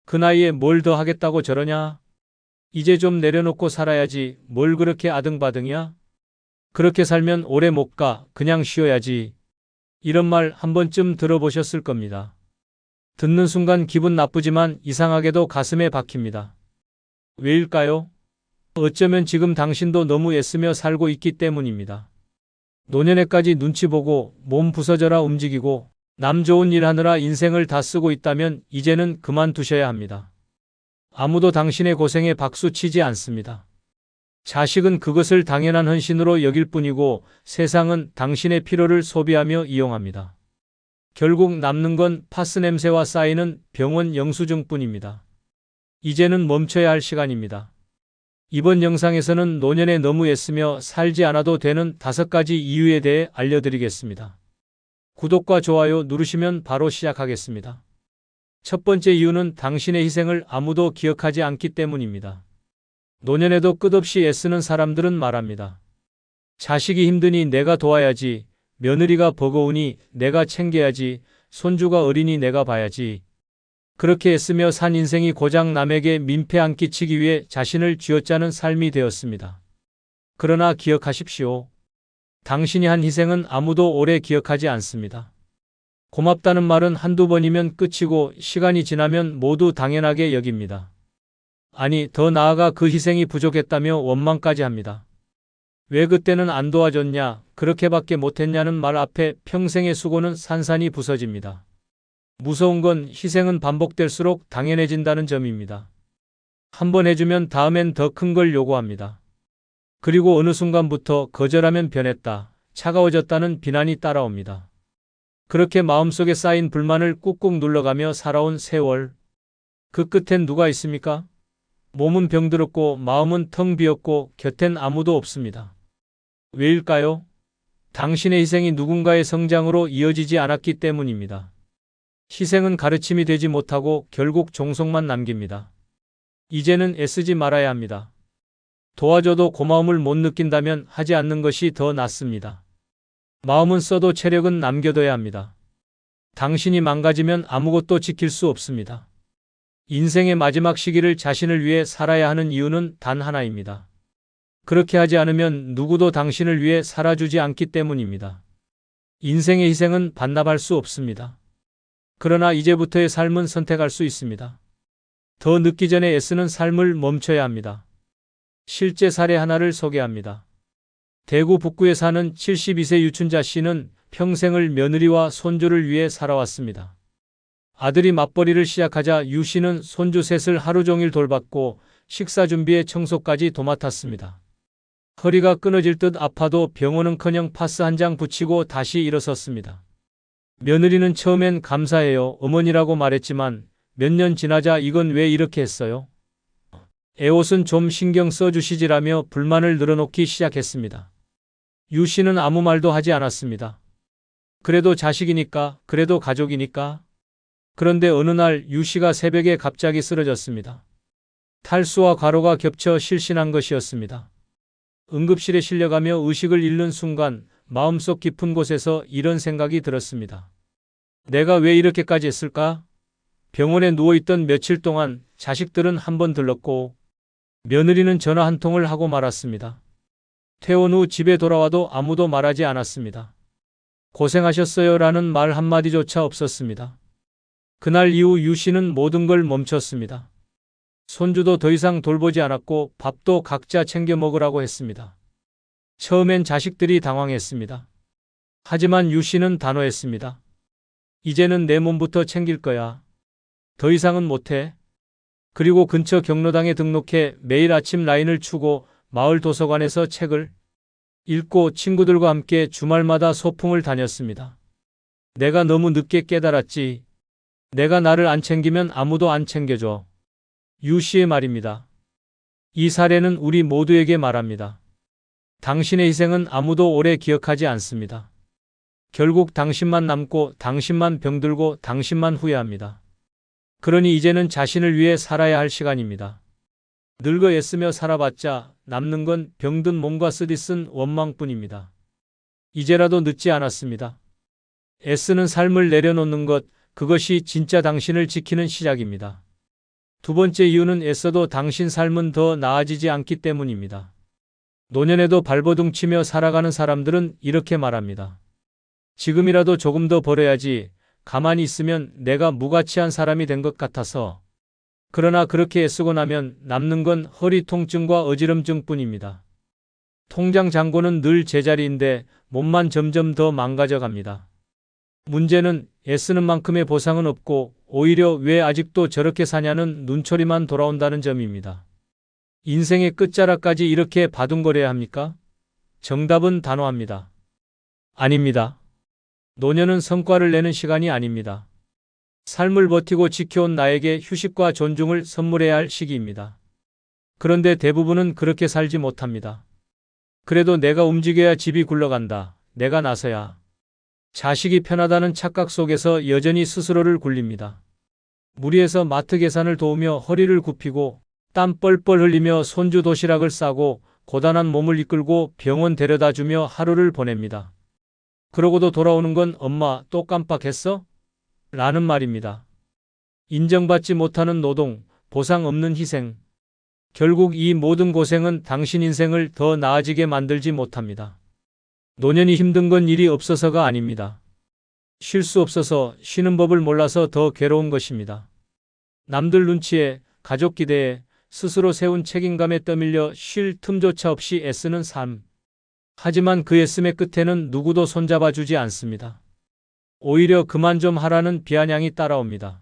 그 나이에 뭘 더 하겠다고 저러냐? 이제 좀 내려놓고 살아야지. 뭘 그렇게 아등바등이야? 그렇게 살면 오래 못 가. 그냥 쉬어야지. 이런 말 한 번쯤 들어보셨을 겁니다. 듣는 순간 기분 나쁘지만 이상하게도 가슴에 박힙니다. 왜일까요? 어쩌면 지금 당신도 너무 애쓰며 살고 있기 때문입니다. 노년에까지 눈치 보고 몸 부서져라 움직이고 남 좋은 일 하느라 인생을 다 쓰고 있다면 이제는 그만두셔야 합니다. 아무도 당신의 고생에 박수 치지 않습니다. 자식은 그것을 당연한 헌신으로 여길 뿐이고 세상은 당신의 피로를 소비하며 이용합니다. 결국 남는 건 파스 냄새와 쌓이는 병원 영수증뿐입니다. 이제는 멈춰야 할 시간입니다. 이번 영상에서는 노년에 너무 애쓰며 살지 않아도 되는 5가지 이유에 대해 알려드리겠습니다. 구독과 좋아요 누르시면 바로 시작하겠습니다. 첫 번째 이유는 당신의 희생을 아무도 기억하지 않기 때문입니다. 노년에도 끝없이 애쓰는 사람들은 말합니다. 자식이 힘드니 내가 도와야지, 며느리가 버거우니 내가 챙겨야지, 손주가 어리니 내가 봐야지. 그렇게 애쓰며 산 인생이 고작 남에게 민폐 안 끼치기 위해 자신을 쥐어짜는 삶이 되었습니다. 그러나 기억하십시오. 당신이 한 희생은 아무도 오래 기억하지 않습니다. 고맙다는 말은 한두 번이면 끝이고 시간이 지나면 모두 당연하게 여깁니다. 아니, 더 나아가 그 희생이 부족했다며 원망까지 합니다. 왜 그때는 안 도와줬냐, 그렇게밖에 못했냐는 말 앞에 평생의 수고는 산산이 부서집니다. 무서운 건 희생은 반복될수록 당연해진다는 점입니다. 한 번 해주면 다음엔 더 큰 걸 요구합니다. 그리고 어느 순간부터 거절하면 변했다, 차가워졌다는 비난이 따라옵니다. 그렇게 마음속에 쌓인 불만을 꾹꾹 눌러가며 살아온 세월. 그 끝엔 누가 있습니까? 몸은 병들었고 마음은 텅 비었고 곁엔 아무도 없습니다. 왜일까요? 당신의 희생이 누군가의 성장으로 이어지지 않았기 때문입니다. 희생은 가르침이 되지 못하고 결국 종속만 남깁니다. 이제는 애쓰지 말아야 합니다. 도와줘도 고마움을 못 느낀다면 하지 않는 것이 더 낫습니다. 마음은 써도 체력은 남겨둬야 합니다. 당신이 망가지면 아무것도 지킬 수 없습니다. 인생의 마지막 시기를 자신을 위해 살아야 하는 이유는 단 하나입니다. 그렇게 하지 않으면 누구도 당신을 위해 살아주지 않기 때문입니다. 인생의 희생은 반납할 수 없습니다. 그러나 이제부터의 삶은 선택할 수 있습니다. 더 늦기 전에 애쓰는 삶을 멈춰야 합니다. 실제 사례 하나를 소개합니다. 대구 북구에 사는 72세 유춘자 씨는 평생을 며느리와 손주를 위해 살아왔습니다. 아들이 맞벌이를 시작하자 유 씨는 손주 셋을 하루 종일 돌봤고 식사 준비에 청소까지 도맡았습니다. 허리가 끊어질 듯 아파도 병원은커녕 파스 한 장 붙이고 다시 일어섰습니다. 며느리는 처음엔 감사해요, 어머니라고 말했지만 몇 년 지나자 이건 왜 이렇게 했어요? 애옷은 좀 신경 써주시지라며 불만을 늘어놓기 시작했습니다. 유 씨는 아무 말도 하지 않았습니다. 그래도 자식이니까, 그래도 가족이니까. 그런데 어느 날 유 씨가 새벽에 갑자기 쓰러졌습니다. 탈수와 과로가 겹쳐 실신한 것이었습니다. 응급실에 실려가며 의식을 잃는 순간 마음속 깊은 곳에서 이런 생각이 들었습니다. 내가 왜 이렇게까지 했을까? 병원에 누워있던 며칠 동안 자식들은 한 번 들렀고 며느리는 전화 한 통을 하고 말았습니다. 퇴원 후 집에 돌아와도 아무도 말하지 않았습니다. 고생하셨어요 라는 말 한마디조차 없었습니다. 그날 이후 유 씨는 모든 걸 멈췄습니다. 손주도 더 이상 돌보지 않았고 밥도 각자 챙겨 먹으라고 했습니다. 처음엔 자식들이 당황했습니다. 하지만 유 씨는 단호했습니다. 이제는 내 몸부터 챙길 거야. 더 이상은 못해. 그리고 근처 경로당에 등록해 매일 아침 라인을 추고 마을 도서관에서 책을 읽고 친구들과 함께 주말마다 소풍을 다녔습니다. 내가 너무 늦게 깨달았지. 내가 나를 안 챙기면 아무도 안 챙겨줘. 유 씨의 말입니다. 이 사례는 우리 모두에게 말합니다. 당신의 희생은 아무도 오래 기억하지 않습니다. 결국 당신만 남고 당신만 병들고 당신만 후회합니다. 그러니 이제는 자신을 위해 살아야 할 시간입니다. 늙어 애쓰며 살아봤자 남는 건 병든 몸과 쓰디쓴 원망뿐입니다. 이제라도 늦지 않았습니다. 애쓰는 삶을 내려놓는 것, 그것이 진짜 당신을 지키는 시작입니다. 두 번째 이유는 애써도 당신 삶은 더 나아지지 않기 때문입니다. 노년에도 발버둥 치며 살아가는 사람들은 이렇게 말합니다. 지금이라도 조금 더 벌어야지. 가만히 있으면 내가 무가치한 사람이 된 것 같아서. 그러나 그렇게 애쓰고 나면 남는 건 허리 통증과 어지럼증뿐입니다. 통장 잔고는 늘 제자리인데 몸만 점점 더 망가져 갑니다. 문제는 애쓰는 만큼의 보상은 없고 오히려 왜 아직도 저렇게 사냐는 눈초리만 돌아온다는 점입니다. 인생의 끝자락까지 이렇게 바둥거려야 합니까? 정답은 단호합니다. 아닙니다. 노년은 성과를 내는 시간이 아닙니다. 삶을 버티고 지켜온 나에게 휴식과 존중을 선물해야 할 시기입니다. 그런데 대부분은 그렇게 살지 못합니다. 그래도 내가 움직여야 집이 굴러간다. 내가 나서야. 자식이 편하다는 착각 속에서 여전히 스스로를 굴립니다. 무리해서 마트 계산을 도우며 허리를 굽히고 땀 뻘뻘 흘리며 손주 도시락을 싸고 고단한 몸을 이끌고 병원 데려다 주며 하루를 보냅니다. 그러고도 돌아오는 건 엄마 또 깜빡했어? 라는 말입니다. 인정받지 못하는 노동, 보상 없는 희생. 결국 이 모든 고생은 당신 인생을 더 나아지게 만들지 못합니다. 노년이 힘든 건 일이 없어서가 아닙니다. 쉴 수 없어서 쉬는 법을 몰라서 더 괴로운 것입니다. 남들 눈치에, 가족 기대에, 스스로 세운 책임감에 떠밀려 쉴 틈조차 없이 애쓰는 삶. 하지만 그 애씀의 끝에는 누구도 손잡아 주지 않습니다. 오히려 그만 좀 하라는 비아냥이 따라옵니다.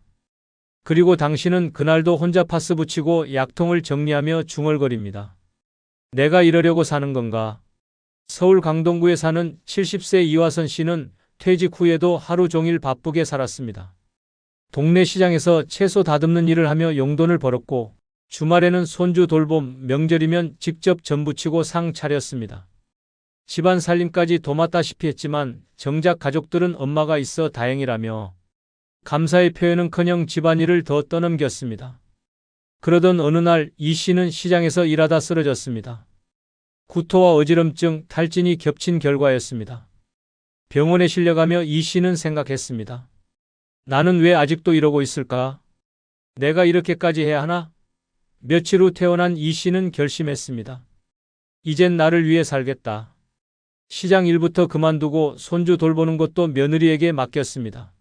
그리고 당신은 그날도 혼자 파스 붙이고 약통을 정리하며 중얼거립니다. 내가 이러려고 사는 건가? 서울 강동구에 사는 70세 이화선 씨는 퇴직 후에도 하루 종일 바쁘게 살았습니다. 동네 시장에서 채소 다듬는 일을 하며 용돈을 벌었고 주말에는 손주 돌봄, 명절이면 직접 전 부치고 상 차렸습니다. 집안 살림까지 도맡다시피 했지만 정작 가족들은 엄마가 있어 다행이라며 감사의 표현은커녕 집안일을 더 떠넘겼습니다. 그러던 어느 날 이 씨는 시장에서 일하다 쓰러졌습니다. 구토와 어지럼증, 탈진이 겹친 결과였습니다. 병원에 실려가며 이 씨는 생각했습니다. 나는 왜 아직도 이러고 있을까? 내가 이렇게까지 해야 하나? 며칠 후 태어난 이 씨는 결심했습니다. 이젠 나를 위해 살겠다. 시장 일부터 그만두고 손주 돌보는 것도 며느리에게 맡겼습니다.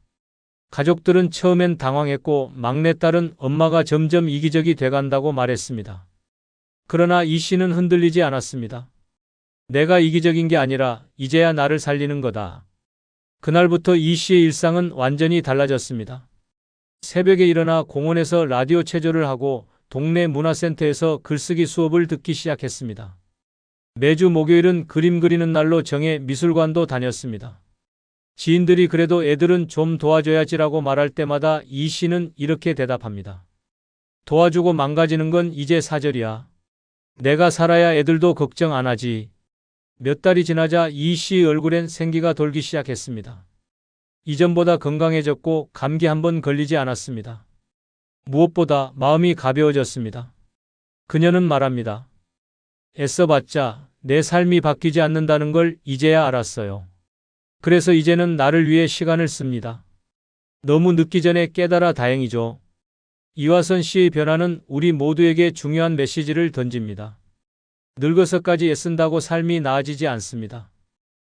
가족들은 처음엔 당황했고 막내딸은 엄마가 점점 이기적이 돼간다고 말했습니다. 그러나 이 씨는 흔들리지 않았습니다. 내가 이기적인 게 아니라 이제야 나를 살리는 거다. 그날부터 이 씨의 일상은 완전히 달라졌습니다. 새벽에 일어나 공원에서 라디오 체조를 하고 동네 문화센터에서 글쓰기 수업을 듣기 시작했습니다. 매주 목요일은 그림 그리는 날로 정해 미술관도 다녔습니다. 지인들이 그래도 애들은 좀 도와줘야지라고 말할 때마다 이 씨는 이렇게 대답합니다. 도와주고 망가지는 건 이제 사절이야. 내가 살아야 애들도 걱정 안 하지. 몇 달이 지나자 이 씨의 얼굴엔 생기가 돌기 시작했습니다. 이전보다 건강해졌고 감기 한 번 걸리지 않았습니다. 무엇보다 마음이 가벼워졌습니다. 그녀는 말합니다. 애써봤자 내 삶이 바뀌지 않는다는 걸 이제야 알았어요. 그래서 이제는 나를 위해 시간을 씁니다. 너무 늦기 전에 깨달아 다행이죠. 이화선 씨의 변화는 우리 모두에게 중요한 메시지를 던집니다. 늙어서까지 애쓴다고 삶이 나아지지 않습니다.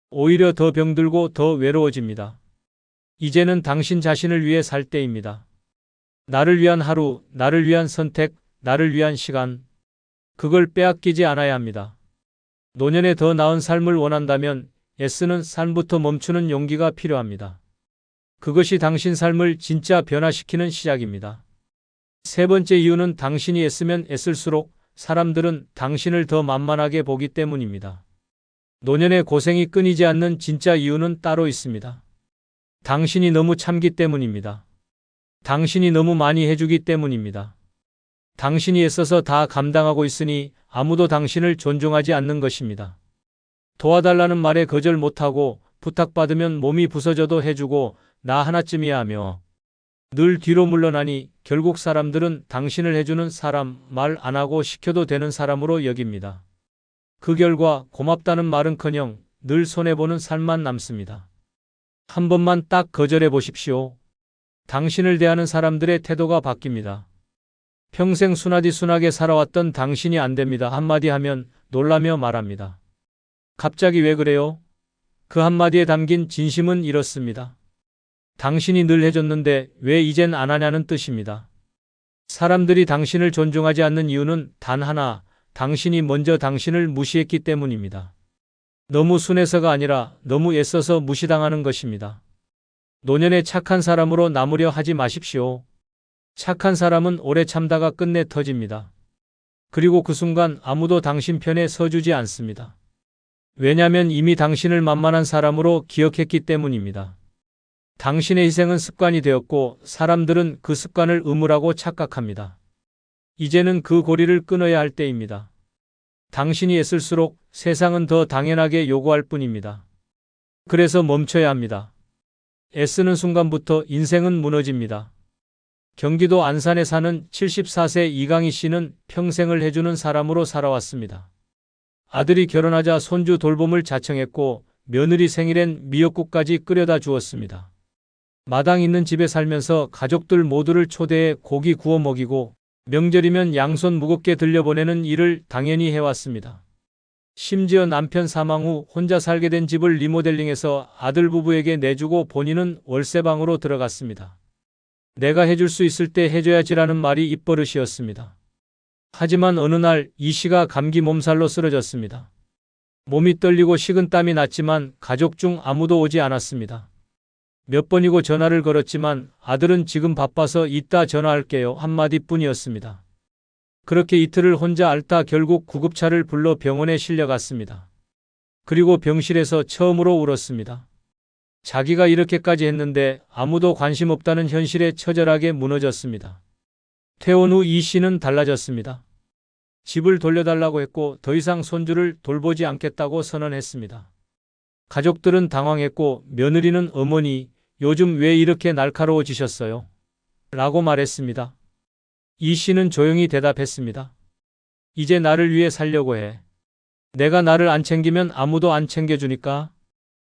오히려 더 병들고 더 외로워집니다. 이제는 당신 자신을 위해 살 때입니다. 나를 위한 하루, 나를 위한 선택, 나를 위한 시간. 그걸 빼앗기지 않아야 합니다. 노년에 더 나은 삶을 원한다면 애쓰는 삶부터 멈추는 용기가 필요합니다. 그것이 당신 삶을 진짜 변화시키는 시작입니다. 세 번째 이유는 당신이 애쓰면 애쓸수록 사람들은 당신을 더 만만하게 보기 때문입니다. 노년의 고생이 끊이지 않는 진짜 이유는 따로 있습니다. 당신이 너무 참기 때문입니다. 당신이 너무 많이 해주기 때문입니다. 당신이 애써서 다 감당하고 있으니 아무도 당신을 존중하지 않는 것입니다. 도와달라는 말에 거절 못하고 부탁받으면 몸이 부서져도 해주고 나 하나쯤이야 하며 늘 뒤로 물러나니 결국 사람들은 당신을 해주는 사람, 말 안 하고 시켜도 되는 사람으로 여깁니다. 그 결과 고맙다는 말은커녕 늘 손해보는 삶만 남습니다. 한 번만 딱 거절해 보십시오. 당신을 대하는 사람들의 태도가 바뀝니다. 평생 순하게 살아왔던 당신이 안 됩니다. 한마디 하면 놀라며 말합니다. 갑자기 왜 그래요? 그 한마디에 담긴 진심은 이렇습니다. 당신이 늘 해줬는데 왜 이젠 안 하냐는 뜻입니다. 사람들이 당신을 존중하지 않는 이유는 단 하나, 당신이 먼저 당신을 무시했기 때문입니다. 너무 순해서가 아니라 너무 애써서 무시당하는 것입니다. 노년에 착한 사람으로 남으려 하지 마십시오. 착한 사람은 오래 참다가 끝내 터집니다. 그리고 그 순간 아무도 당신 편에 서주지 않습니다. 왜냐하면 이미 당신을 만만한 사람으로 기억했기 때문입니다. 당신의 희생은 습관이 되었고 사람들은 그 습관을 의무라고 착각합니다. 이제는 그 고리를 끊어야 할 때입니다. 당신이 애쓸수록 세상은 더 당연하게 요구할 뿐입니다. 그래서 멈춰야 합니다. 애쓰는 순간부터 인생은 무너집니다. 경기도 안산에 사는 74세 이강희 씨는 평생을 해주는 사람으로 살아왔습니다. 아들이 결혼하자 손주 돌봄을 자청했고 며느리 생일엔 미역국까지 끓여다 주었습니다. 마당 있는 집에 살면서 가족들 모두를 초대해 고기 구워 먹이고 명절이면 양손 무겁게 들려보내는 일을 당연히 해왔습니다. 심지어 남편 사망 후 혼자 살게 된 집을 리모델링해서 아들 부부에게 내주고 본인은 월세방으로 들어갔습니다. 내가 해줄 수 있을 때 해줘야지라는 말이 입버릇이었습니다. 하지만 어느 날 이 씨가 감기 몸살로 쓰러졌습니다. 몸이 떨리고 식은땀이 났지만 가족 중 아무도 오지 않았습니다. 몇 번이고 전화를 걸었지만 아들은 지금 바빠서 이따 전화할게요 한마디뿐이었습니다. 그렇게 이틀을 혼자 앓다 결국 구급차를 불러 병원에 실려갔습니다. 그리고 병실에서 처음으로 울었습니다. 자기가 이렇게까지 했는데 아무도 관심 없다는 현실에 처절하게 무너졌습니다. 퇴원 후 이 씨는 달라졌습니다. 집을 돌려달라고 했고 더 이상 손주를 돌보지 않겠다고 선언했습니다. 가족들은 당황했고 며느리는 어머니, 요즘 왜 이렇게 날카로워지셨어요? 라고 말했습니다. 이 씨는 조용히 대답했습니다. 이제 나를 위해 살려고 해. 내가 나를 안 챙기면 아무도 안 챙겨주니까.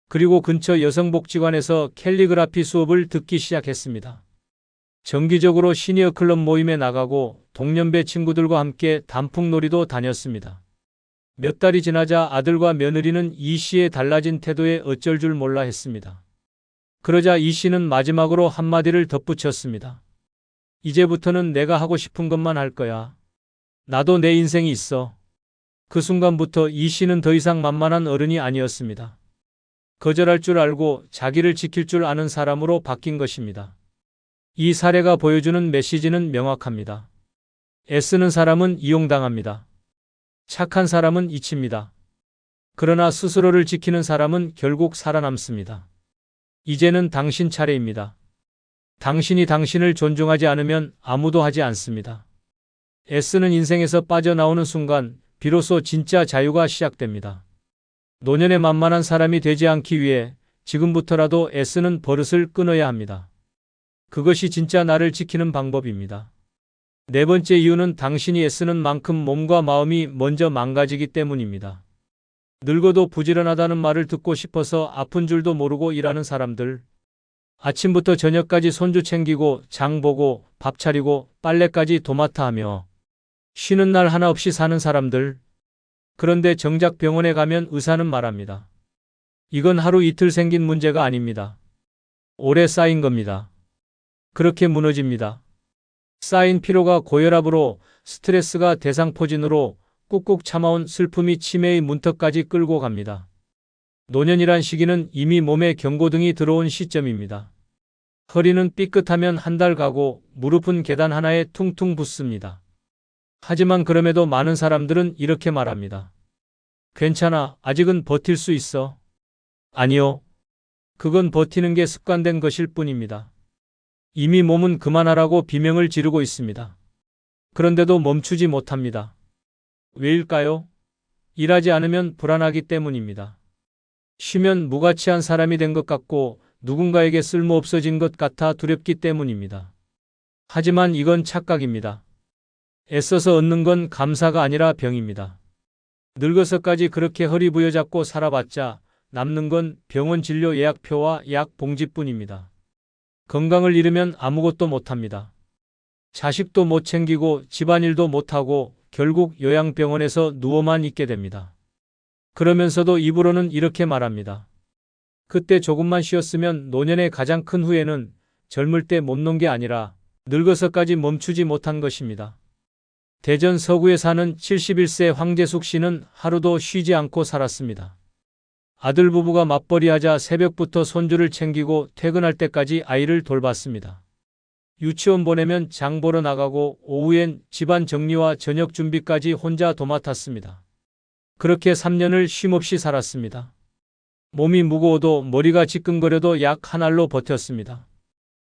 그리고 근처 여성복지관에서 캘리그라피 수업을 듣기 시작했습니다. 정기적으로 시니어 클럽 모임에 나가고 동년배 친구들과 함께 단풍놀이도 다녔습니다. 몇 달이 지나자 아들과 며느리는 이 씨의 달라진 태도에 어쩔 줄 몰라 했습니다. 그러자 이 씨는 마지막으로 한마디를 덧붙였습니다. 이제부터는 내가 하고 싶은 것만 할 거야. 나도 내 인생이 있어. 그 순간부터 이 씨는 더 이상 만만한 어른이 아니었습니다. 거절할 줄 알고 자기를 지킬 줄 아는 사람으로 바뀐 것입니다. 이 사례가 보여주는 메시지는 명확합니다. 애쓰는 사람은 이용당합니다. 착한 사람은 잊힙니다. 그러나 스스로를 지키는 사람은 결국 살아남습니다. 이제는 당신 차례입니다. 당신이 당신을 존중하지 않으면 아무도 하지 않습니다. 애쓰는 인생에서 빠져나오는 순간 비로소 진짜 자유가 시작됩니다. 노년에 만만한 사람이 되지 않기 위해 지금부터라도 애쓰는 버릇을 끊어야 합니다. 그것이 진짜 나를 지키는 방법입니다. 네 번째 이유는 당신이 애쓰는 만큼 몸과 마음이 먼저 망가지기 때문입니다. 늙어도 부지런하다는 말을 듣고 싶어서 아픈 줄도 모르고 일하는 사람들. 아침부터 저녁까지 손주 챙기고 장 보고 밥 차리고 빨래까지 도맡아 하며 쉬는 날 하나 없이 사는 사람들. 그런데 정작 병원에 가면 의사는 말합니다. 이건 하루 이틀 생긴 문제가 아닙니다. 오래 쌓인 겁니다. 그렇게 무너집니다. 쌓인 피로가 고혈압으로, 스트레스가 대상포진으로 꾹꾹 참아온 슬픔이 치매의 문턱까지 끌고 갑니다. 노년이란 시기는 이미 몸에 경고등이 들어온 시점입니다. 허리는 삐끗하면 한 달 가고 무릎은 계단 하나에 퉁퉁 붓습니다. 하지만 그럼에도 많은 사람들은 이렇게 말합니다. 괜찮아, 아직은 버틸 수 있어. 아니요. 그건 버티는 게 습관된 것일 뿐입니다. 이미 몸은 그만하라고 비명을 지르고 있습니다. 그런데도 멈추지 못합니다. 왜일까요? 일하지 않으면 불안하기 때문입니다. 쉬면 무가치한 사람이 된 것 같고 누군가에게 쓸모없어진 것 같아 두렵기 때문입니다. 하지만 이건 착각입니다. 애써서 얻는 건 감사가 아니라 병입니다. 늙어서까지 그렇게 허리 부여잡고 살아봤자 남는 건 병원 진료 예약표와 약 봉지뿐입니다. 건강을 잃으면 아무것도 못합니다. 자식도 못 챙기고 집안일도 못하고 결국 요양병원에서 누워만 있게 됩니다. 그러면서도 입으로는 이렇게 말합니다. 그때 조금만 쉬었으면 노년의 가장 큰 후회는 젊을 때 못 논 게 아니라 늙어서까지 멈추지 못한 것입니다. 대전 서구에 사는 71세 황재숙 씨는 하루도 쉬지 않고 살았습니다. 아들 부부가 맞벌이하자 새벽부터 손주를 챙기고 퇴근할 때까지 아이를 돌봤습니다. 유치원 보내면 장 보러 나가고 오후엔 집안 정리와 저녁 준비까지 혼자 도맡았습니다. 그렇게 3년을 쉼없이 살았습니다. 몸이 무거워도 머리가 지끈거려도 약 한 알로 버텼습니다.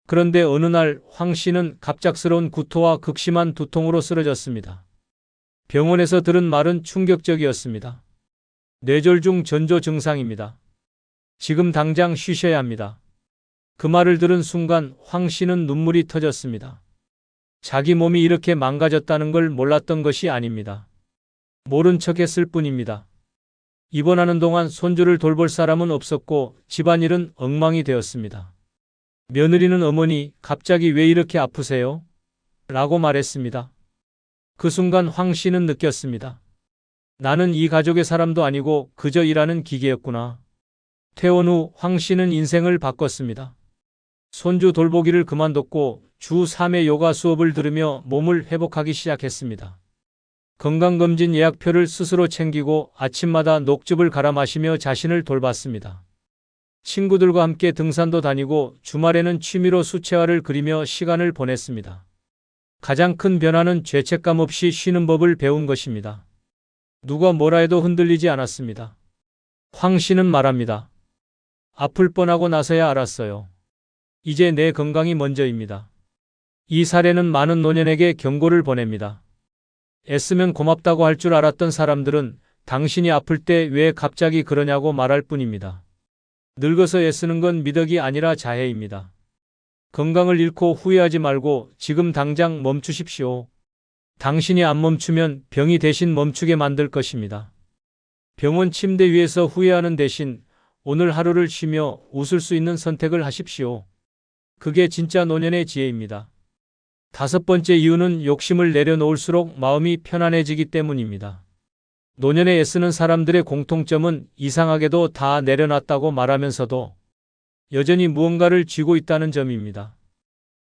그런데 어느 날 황 씨는 갑작스러운 구토와 극심한 두통으로 쓰러졌습니다. 병원에서 들은 말은 충격적이었습니다. 뇌졸중 전조 증상입니다. 지금 당장 쉬셔야 합니다. 그 말을 들은 순간 황 씨는 눈물이 터졌습니다. 자기 몸이 이렇게 망가졌다는 걸 몰랐던 것이 아닙니다. 모른 척했을 뿐입니다. 입원하는 동안 손주를 돌볼 사람은 없었고 집안일은 엉망이 되었습니다. 며느리는 어머니, 갑자기 왜 이렇게 아프세요? 라고 말했습니다. 그 순간 황 씨는 느꼈습니다. 나는 이 가족의 사람도 아니고 그저 일하는 기계였구나. 퇴원 후 황 씨는 인생을 바꿨습니다. 손주 돌보기를 그만뒀고 주 3회 요가 수업을 들으며 몸을 회복하기 시작했습니다. 건강검진 예약표를 스스로 챙기고 아침마다 녹즙을 갈아 마시며 자신을 돌봤습니다. 친구들과 함께 등산도 다니고 주말에는 취미로 수채화를 그리며 시간을 보냈습니다. 가장 큰 변화는 죄책감 없이 쉬는 법을 배운 것입니다. 누가 뭐라 해도 흔들리지 않았습니다. 황 씨는 말합니다. 아플 뻔하고 나서야 알았어요. 이제 내 건강이 먼저입니다. 이 사례는 많은 노년에게 경고를 보냅니다. 애쓰면 고맙다고 할 줄 알았던 사람들은 당신이 아플 때 왜 갑자기 그러냐고 말할 뿐입니다. 늙어서 애쓰는 건 미덕이 아니라 자해입니다. 건강을 잃고 후회하지 말고 지금 당장 멈추십시오. 당신이 안 멈추면 병이 대신 멈추게 만들 것입니다. 병원 침대 위에서 후회하는 대신 오늘 하루를 쉬며 웃을 수 있는 선택을 하십시오. 그게 진짜 노년의 지혜입니다. 5번째 이유는 욕심을 내려놓을수록 마음이 편안해지기 때문입니다. 노년에 애쓰는 사람들의 공통점은 이상하게도 다 내려놨다고 말하면서도 여전히 무언가를 쥐고 있다는 점입니다.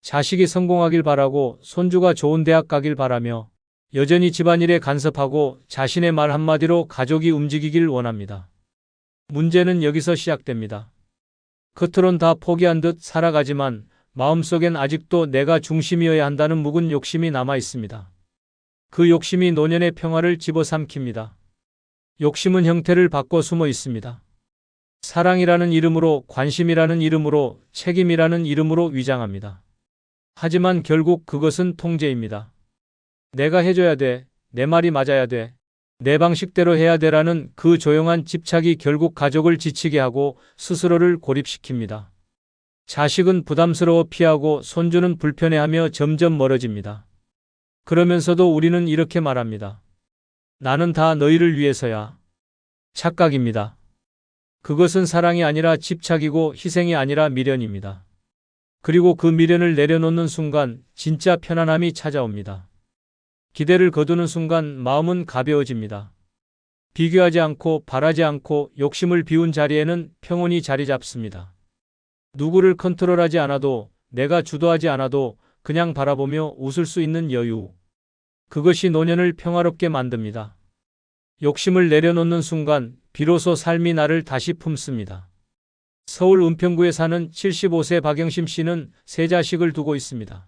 자식이 성공하길 바라고 손주가 좋은 대학 가길 바라며 여전히 집안일에 간섭하고 자신의 말 한마디로 가족이 움직이길 원합니다. 문제는 여기서 시작됩니다. 겉으론 다 포기한 듯 살아가지만 마음속엔 아직도 내가 중심이어야 한다는 묵은 욕심이 남아 있습니다. 그 욕심이 노년의 평화를 집어삼킵니다. 욕심은 형태를 바꿔 숨어 있습니다. 사랑이라는 이름으로, 관심이라는 이름으로, 책임이라는 이름으로 위장합니다. 하지만 결국 그것은 통제입니다. 내가 해줘야 돼, 내 말이 맞아야 돼, 내 방식대로 해야 돼라는 그 조용한 집착이 결국 가족을 지치게 하고 스스로를 고립시킵니다. 자식은 부담스러워 피하고 손주는 불편해하며 점점 멀어집니다. 그러면서도 우리는 이렇게 말합니다. 나는 다 너희를 위해서야. 착각입니다. 그것은 사랑이 아니라 집착이고 희생이 아니라 미련입니다. 그리고 그 미련을 내려놓는 순간 진짜 편안함이 찾아옵니다. 기대를 거두는 순간 마음은 가벼워집니다. 비교하지 않고 바라지 않고 욕심을 비운 자리에는 평온이 자리 잡습니다. 누구를 컨트롤하지 않아도, 내가 주도하지 않아도 그냥 바라보며 웃을 수 있는 여유. 그것이 노년을 평화롭게 만듭니다. 욕심을 내려놓는 순간 비로소 삶이 나를 다시 품습니다. 서울 은평구에 사는 75세 박영심 씨는 3자식을 두고 있습니다.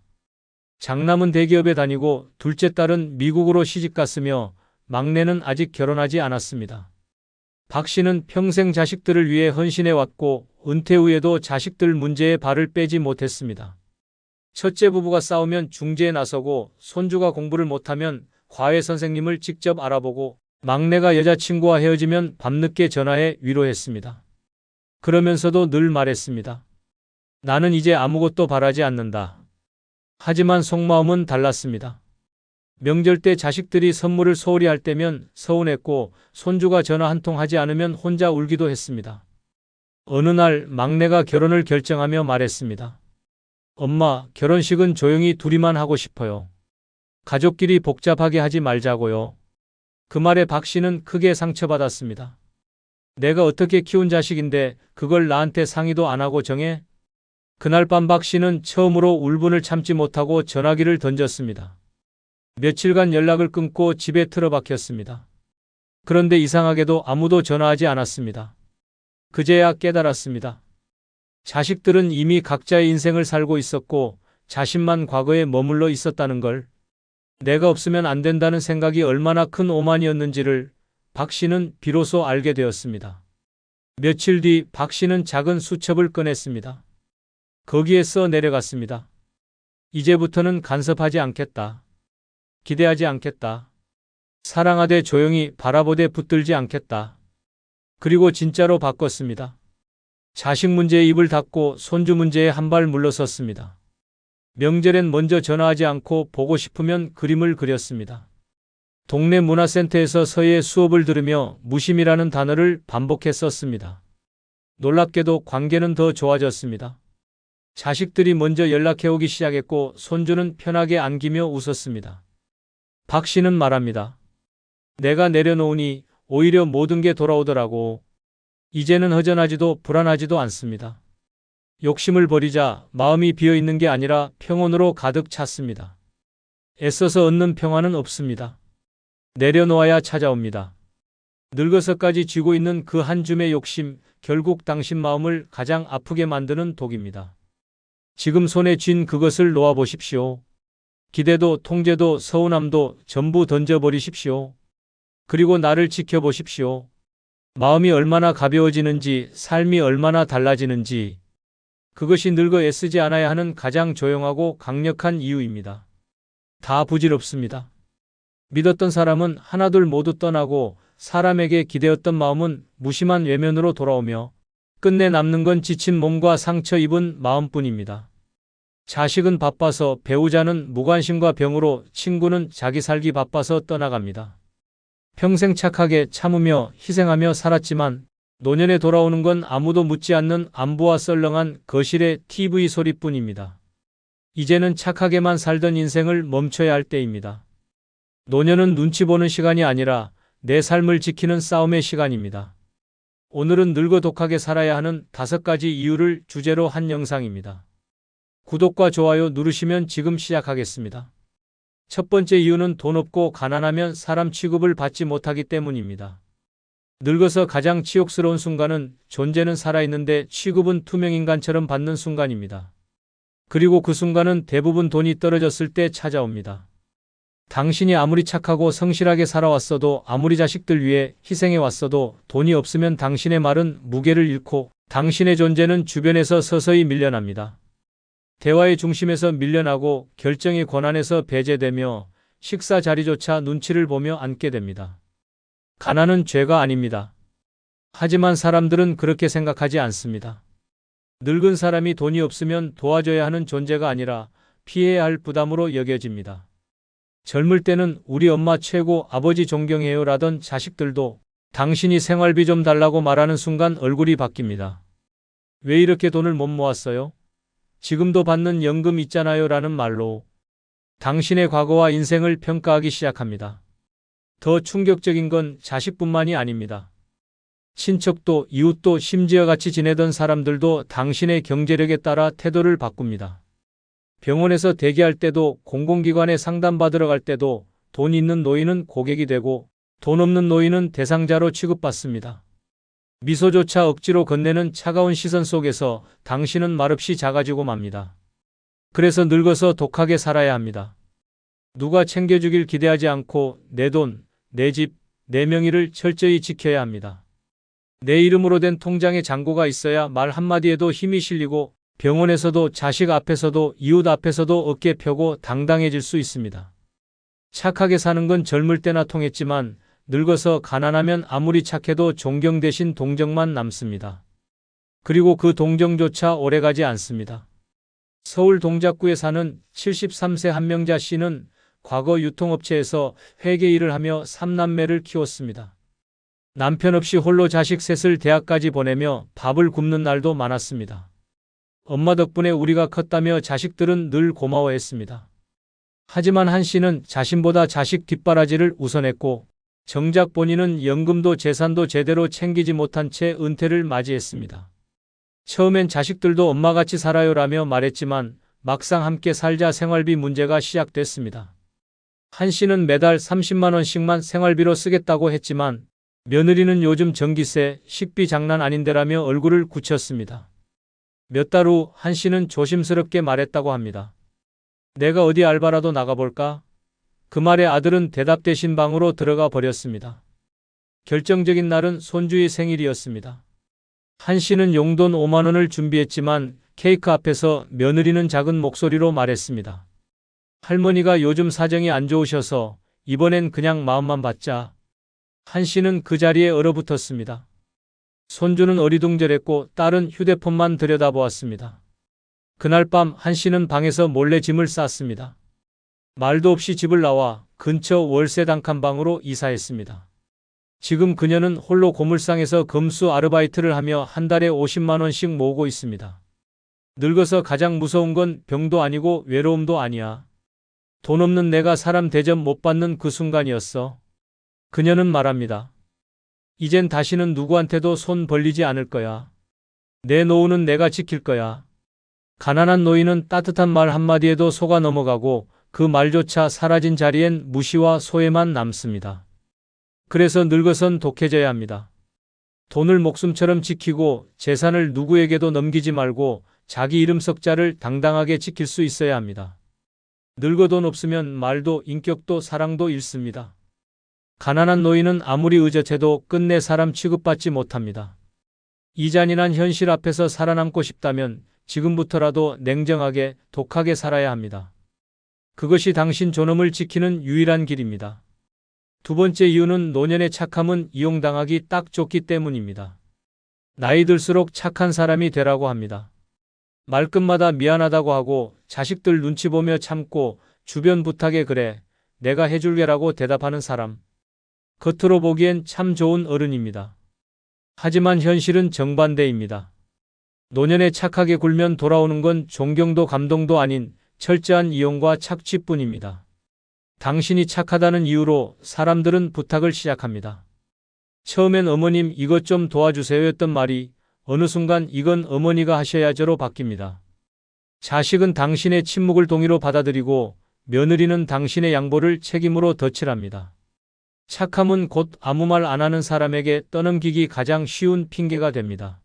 장남은 대기업에 다니고 둘째 딸은 미국으로 시집갔으며 막내는 아직 결혼하지 않았습니다. 박 씨는 평생 자식들을 위해 헌신해왔고 은퇴 후에도 자식들 문제에 발을 빼지 못했습니다. 첫째 부부가 싸우면 중재에 나서고 손주가 공부를 못하면 과외 선생님을 직접 알아보고 막내가 여자친구와 헤어지면 밤늦게 전화해 위로했습니다. 그러면서도 늘 말했습니다. 나는 이제 아무것도 바라지 않는다. 하지만 속마음은 달랐습니다. 명절 때 자식들이 선물을 소홀히 할 때면 서운했고 손주가 전화 한 통 하지 않으면 혼자 울기도 했습니다. 어느 날 막내가 결혼을 결정하며 말했습니다. 엄마, 결혼식은 조용히 둘이만 하고 싶어요. 가족끼리 복잡하게 하지 말자고요. 그 말에 박 씨는 크게 상처받았습니다. 내가 어떻게 키운 자식인데 그걸 나한테 상의도 안 하고 정해? 그날 밤 박 씨는 처음으로 울분을 참지 못하고 전화기를 던졌습니다. 며칠간 연락을 끊고 집에 틀어박혔습니다. 그런데 이상하게도 아무도 전화하지 않았습니다. 그제야 깨달았습니다. 자식들은 이미 각자의 인생을 살고 있었고 자신만 과거에 머물러 있었다는 걸, 내가 없으면 안 된다는 생각이 얼마나 큰 오만이었는지를 박 씨는 비로소 알게 되었습니다. 며칠 뒤 박 씨는 작은 수첩을 꺼냈습니다. 거기에 써 내려갔습니다. 이제부터는 간섭하지 않겠다. 기대하지 않겠다. 사랑하되 조용히 바라보되 붙들지 않겠다. 그리고 진짜로 바꿨습니다. 자식 문제에 입을 닫고 손주 문제에 한 발 물러섰습니다. 명절엔 먼저 전화하지 않고 보고 싶으면 그림을 그렸습니다. 동네 문화센터에서 서예 수업을 들으며 무심이라는 단어를 반복해 썼습니다. 놀랍게도 관계는 더 좋아졌습니다. 자식들이 먼저 연락해오기 시작했고 손주는 편하게 안기며 웃었습니다. 박 씨는 말합니다. 내가 내려놓으니 오히려 모든 게 돌아오더라고. 이제는 허전하지도 불안하지도 않습니다. 욕심을 버리자 마음이 비어있는 게 아니라 평온으로 가득 찼습니다. 애써서 얻는 평화는 없습니다. 내려놓아야 찾아옵니다. 늙어서까지 쥐고 있는 그 한 줌의 욕심, 결국 당신 마음을 가장 아프게 만드는 독입니다. 지금 손에 쥔 그것을 놓아보십시오. 기대도 통제도 서운함도 전부 던져버리십시오. 그리고 나를 지켜보십시오. 마음이 얼마나 가벼워지는지, 삶이 얼마나 달라지는지, 그것이 늙어 애쓰지 않아야 하는 가장 조용하고 강력한 이유입니다. 다 부질없습니다. 믿었던 사람은 하나둘 모두 떠나고 사람에게 기대었던 마음은 무심한 외면으로 돌아오며 끝내 남는 건 지친 몸과 상처 입은 마음뿐입니다. 자식은 바빠서, 배우자는 무관심과 병으로, 친구는 자기 살기 바빠서 떠나갑니다. 평생 착하게 참으며 희생하며 살았지만 노년에 돌아오는 건 아무도 묻지 않는 안부와 썰렁한 거실의 TV 소리뿐입니다. 이제는 착하게만 살던 인생을 멈춰야 할 때입니다. 노년은 눈치 보는 시간이 아니라 내 삶을 지키는 싸움의 시간입니다. 오늘은 늙어 독하게 살아야 하는 5가지 이유를 주제로 한 영상입니다. 구독과 좋아요 누르시면 지금 시작하겠습니다. 첫 번째 이유는 돈 없고 가난하면 사람 취급을 받지 못하기 때문입니다. 늙어서 가장 치욕스러운 순간은 존재는 살아있는데 취급은 투명인간처럼 받는 순간입니다. 그리고 그 순간은 대부분 돈이 떨어졌을 때 찾아옵니다. 당신이 아무리 착하고 성실하게 살아왔어도, 아무리 자식들 위해 희생해왔어도 돈이 없으면 당신의 말은 무게를 잃고 당신의 존재는 주변에서 서서히 밀려납니다. 대화의 중심에서 밀려나고 결정의 권한에서 배제되며 식사 자리조차 눈치를 보며 앉게 됩니다. 가난은 죄가 아닙니다. 하지만 사람들은 그렇게 생각하지 않습니다. 늙은 사람이 돈이 없으면 도와줘야 하는 존재가 아니라 피해야 할 부담으로 여겨집니다. 젊을 때는 우리 엄마 최고, 아버지 존경해요 라던 자식들도 당신이 생활비 좀 달라고 말하는 순간 얼굴이 바뀝니다. 왜 이렇게 돈을 못 모았어요? 지금도 받는 연금 있잖아요 라는 말로 당신의 과거와 인생을 평가하기 시작합니다. 더 충격적인 건 자식뿐만이 아닙니다. 친척도, 이웃도, 심지어 같이 지내던 사람들도 당신의 경제력에 따라 태도를 바꿉니다. 병원에서 대기할 때도, 공공기관에 상담받으러 갈 때도 돈 있는 노인은 고객이 되고 돈 없는 노인은 대상자로 취급받습니다. 미소조차 억지로 건네는 차가운 시선 속에서 당신은 말없이 작아지고 맙니다. 그래서 늙어서 독하게 살아야 합니다. 누가 챙겨주길 기대하지 않고 내 돈, 내 집, 내 명의를 철저히 지켜야 합니다. 내 이름으로 된 통장에 잔고가 있어야 말 한마디에도 힘이 실리고 병원에서도, 자식 앞에서도, 이웃 앞에서도 어깨 펴고 당당해질 수 있습니다. 착하게 사는 건 젊을 때나 통했지만 늙어서 가난하면 아무리 착해도 존경 대신 동정만 남습니다. 그리고 그 동정조차 오래가지 않습니다. 서울 동작구에 사는 73세 한명자 씨는 과거 유통업체에서 회계 일을 하며 3남매를 키웠습니다. 남편 없이 홀로 자식 셋을 대학까지 보내며 밥을 굶는 날도 많았습니다. 엄마 덕분에 우리가 컸다며 자식들은 늘 고마워했습니다. 하지만 한 씨는 자신보다 자식 뒷바라지를 우선했고 정작 본인은 연금도 재산도 제대로 챙기지 못한 채 은퇴를 맞이했습니다. 처음엔 자식들도 엄마같이 살아요라며 말했지만 막상 함께 살자 생활비 문제가 시작됐습니다. 한 씨는 매달 30만 원씩만 생활비로 쓰겠다고 했지만 며느리는 요즘 전기세, 식비 장난 아닌데라며 얼굴을 굳혔습니다. 몇 달 후 한 씨는 조심스럽게 말했다고 합니다. 내가 어디 알바라도 나가볼까? 그 말에 아들은 대답 대신 방으로 들어가 버렸습니다. 결정적인 날은 손주의 생일이었습니다. 한 씨는 용돈 5만 원을 준비했지만 케이크 앞에서 며느리는 작은 목소리로 말했습니다. 할머니가 요즘 사정이 안 좋으셔서 이번엔 그냥 마음만 받자. 한 씨는 그 자리에 얼어붙었습니다. 손주는 어리둥절했고 딸은 휴대폰만 들여다보았습니다. 그날 밤 한 씨는 방에서 몰래 짐을 쌌습니다. 말도 없이 집을 나와 근처 월세 단칸방으로 이사했습니다. 지금 그녀는 홀로 고물상에서 검수 아르바이트를 하며 한 달에 50만 원씩 모으고 있습니다. 늙어서 가장 무서운 건 병도 아니고 외로움도 아니야. 돈 없는 내가 사람 대접 못 받는 그 순간이었어. 그녀는 말합니다. 이젠 다시는 누구한테도 손 벌리지 않을 거야. 내 노후는 내가 지킬 거야. 가난한 노인은 따뜻한 말 한마디에도 속아 넘어가고 그 말조차 사라진 자리엔 무시와 소외만 남습니다. 그래서 늙어선 독해져야 합니다. 돈을 목숨처럼 지키고 재산을 누구에게도 넘기지 말고 자기 이름 석자를 당당하게 지킬 수 있어야 합니다. 늙어 돈 없으면 말도 인격도 사랑도 잃습니다. 가난한 노인은 아무리 의젓해도 끝내 사람 취급받지 못합니다. 이 잔인한 현실 앞에서 살아남고 싶다면 지금부터라도 냉정하게 독하게 살아야 합니다. 그것이 당신 존엄을 지키는 유일한 길입니다. 두 번째 이유는 노년의 착함은 이용당하기 딱 좋기 때문입니다. 나이 들수록 착한 사람이 되라고 합니다. 말끝마다 미안하다고 하고 자식들 눈치 보며 참고 주변 부탁에 그래 내가 해줄게라고 대답하는 사람. 겉으로 보기엔 참 좋은 어른입니다. 하지만 현실은 정반대입니다. 노년에 착하게 굴면 돌아오는 건 존경도 감동도 아닌 철저한 이용과 착취뿐입니다. 당신이 착하다는 이유로 사람들은 부탁을 시작합니다. 처음엔 어머님 이것 좀 도와주세요였던 말이 어느 순간 이건 어머니가 하셔야죠로 바뀝니다. 자식은 당신의 침묵을 동의로 받아들이고 며느리는 당신의 양보를 책임으로 덧칠합니다. 착함은 곧 아무 말 안 하는 사람에게 떠넘기기 가장 쉬운 핑계가 됩니다.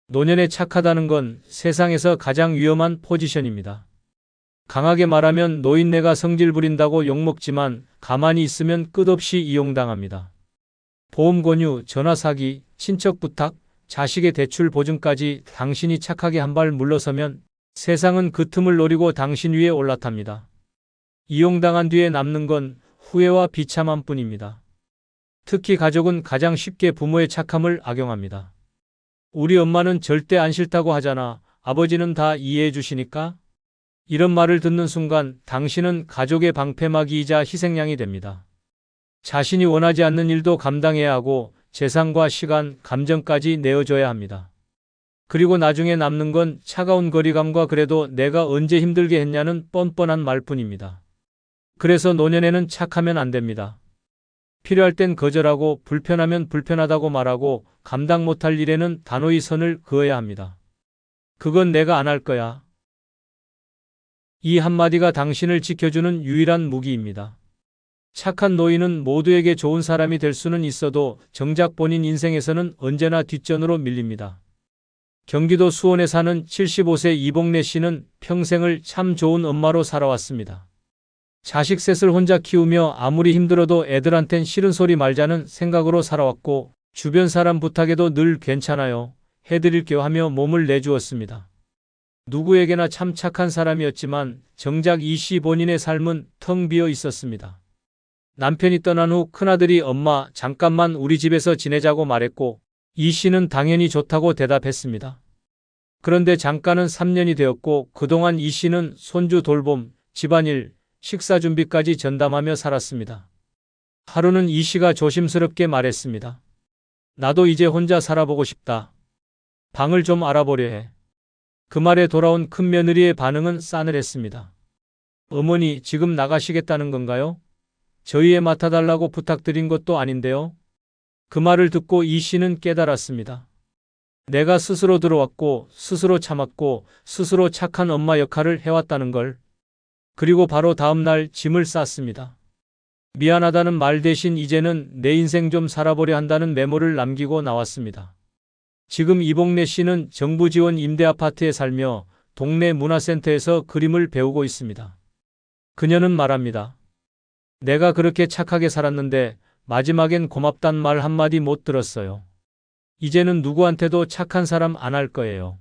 노년에 착하다는 건 세상에서 가장 위험한 포지션입니다. 강하게 말하면 노인네가 성질 부린다고 욕먹지만 가만히 있으면 끝없이 이용당합니다. 보험 권유, 전화 사기, 친척 부탁, 자식의 대출 보증까지 당신이 착하게 한 발 물러서면 세상은 그 틈을 노리고 당신 위에 올라탑니다. 이용당한 뒤에 남는 건 후회와 비참함 뿐입니다. 특히 가족은 가장 쉽게 부모의 착함을 악용합니다. 우리 엄마는 절대 안 싫다고 하잖아. 아버지는 다 이해해 주시니까? 이런 말을 듣는 순간 당신은 가족의 방패막이이자 희생양이 됩니다. 자신이 원하지 않는 일도 감당해야 하고 재산과 시간, 감정까지 내어줘야 합니다. 그리고 나중에 남는 건 차가운 거리감과 그래도 내가 언제 힘들게 했냐는 뻔뻔한 말뿐입니다. 그래서 노년에는 착하면 안 됩니다. 필요할 땐 거절하고 불편하면 불편하다고 말하고 감당 못할 일에는 단호히 선을 그어야 합니다. 그건 내가 안 할 거야. 이 한마디가 당신을 지켜주는 유일한 무기입니다. 착한 노인은 모두에게 좋은 사람이 될 수는 있어도 정작 본인 인생에서는 언제나 뒷전으로 밀립니다. 경기도 수원에 사는 75세 이복래 씨는 평생을 참 좋은 엄마로 살아왔습니다. 자식 셋을 혼자 키우며 아무리 힘들어도 애들한텐 싫은 소리 말자는 생각으로 살아왔고 주변 사람 부탁에도 늘 괜찮아요, 해드릴게요 하며 몸을 내주었습니다. 누구에게나 참 착한 사람이었지만 정작 이 씨 본인의 삶은 텅 비어 있었습니다. 남편이 떠난 후 큰아들이 엄마 잠깐만 우리 집에서 지내자고 말했고 이 씨는 당연히 좋다고 대답했습니다. 그런데 잠깐은 3년이 되었고 그동안 이 씨는 손주 돌봄, 집안일, 식사 준비까지 전담하며 살았습니다. 하루는 이 씨가 조심스럽게 말했습니다. 나도 이제 혼자 살아보고 싶다. 방을 좀 알아보려 해. 그 말에 돌아온 큰며느리의 반응은 싸늘했습니다. 어머니, 지금 나가시겠다는 건가요? 저희 애 맡아달라고 부탁드린 것도 아닌데요. 그 말을 듣고 이 씨는 깨달았습니다. 내가 스스로 들어왔고, 스스로 참았고, 스스로 착한 엄마 역할을 해왔다는 걸. 그리고 바로 다음 날 짐을 쌌습니다. 미안하다는 말 대신 이제는 내 인생 좀 살아보려 한다는 메모를 남기고 나왔습니다. 지금 이복래 씨는 정부 지원 임대 아파트에 살며 동네 문화센터에서 그림을 배우고 있습니다. 그녀는 말합니다. 내가 그렇게 착하게 살았는데 마지막엔 고맙단 말 한마디 못 들었어요. 이제는 누구한테도 착한 사람 안 할 거예요.